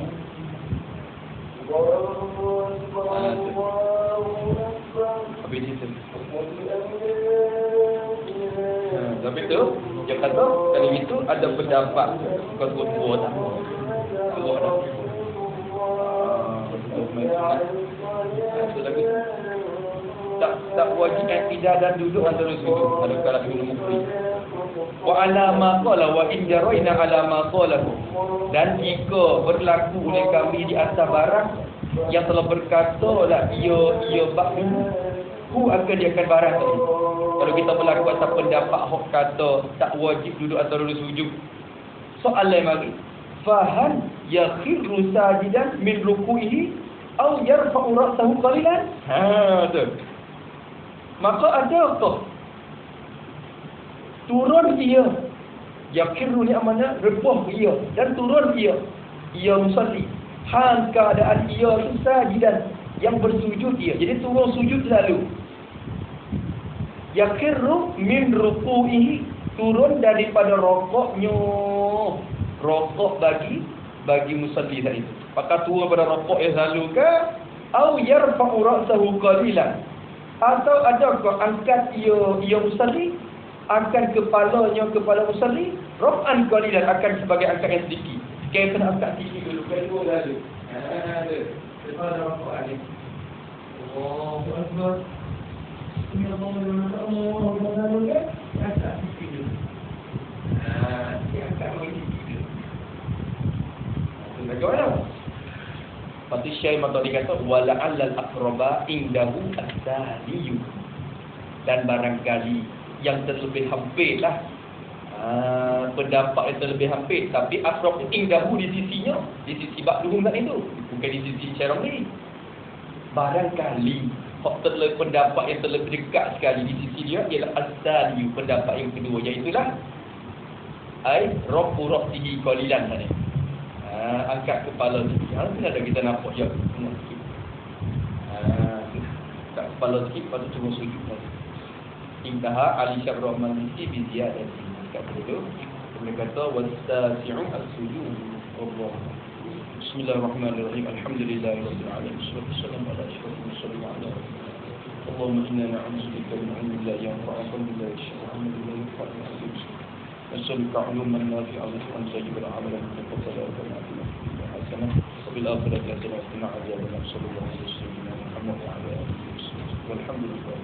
habis itu. Tapi tu dia kata kalau itu ada pendapat kedua tak. Kedua dah. Tak wajib i'tidal dan duduk antara sujud pada kalam Ibnu Muqri. Wa ala ma qala wa in jaraina ala ma qalahu, dan jika berlaku oleh kami di atas barang yang telah berkata lah ia bakmu ku akan dia akan barang tadi. Kalau kita berlaku atas pendapat hok kata tak wajib duduk antara dua sujud, soalan lagi, fahal yakhiru sajidan min ruku'ihi aw yarfa'u ra'sahu qalilan? Tu. Maka adakah turun ia, yakhiru ni amanah rebuh ia dan turun ia musalli, hal keadaan ia sajidan yang bersujud dia, jadi turun sujud selalu. Yakirru min ruku'ihi, turun daripada rokoknya. Rokok bagi musalli tadi. Apakah turun pada rokok yang selalu ke? Au yarfa'u ra'sahu qalilan. Atau adakah angkat ia musalli, angkat kepala musalli, raf'an qalilan, akan sebagai angkat yang sedikit. Kita kena angkat sedikit dulu, kedua lalu. Ada. Lepas rokok ni. Oh, Akbar. Ini Allah kan? Angkat sikit dulu. Angkat lagi sikit dulu. Itu bagaimana? Pasti Syekh Matali kata wala'allal aqraba indahu as-saliyu, dan barangkali yang terlebih hampir lah, pendapat yang terlebih hampir, tapi aqrab indahu di sisinya, di sisi bakduhum tadi tu, bukan di sisi Syekh ni. Barangkali pendapat yang terlebih dekat sekali di sisi dia ialah as-saliyu, pendapat yang kedua, iaitulah ai rafu ra'sihi qalilan tadi. Angkat kepala sikit. Harusnya ada kita nampak je semua sikit. Angkat kepala sikit, lepas tu cuma sujud tadi. Intaha Ali Syabr Rahman Misi biziyadati. Angkat dulu. Kemudian kata wastasi'u as-sujud. Allah. Bismillahirrahmanirrahim. Alhamdulillahirabbil alamin. Wassalamu ala asyrafil mursalin ala Allahumma inna na'udzubika min 'ilmin la yanfa'u wa min 'amalin la yanfa'u. نسألك علوما نافعة وأن تجب العمل المتقبل حسنة وبالآخرة حسنة وقنا عذاب النار صلى الله عليه وسلم محمد وعلى آله وصحبه والحمد لله.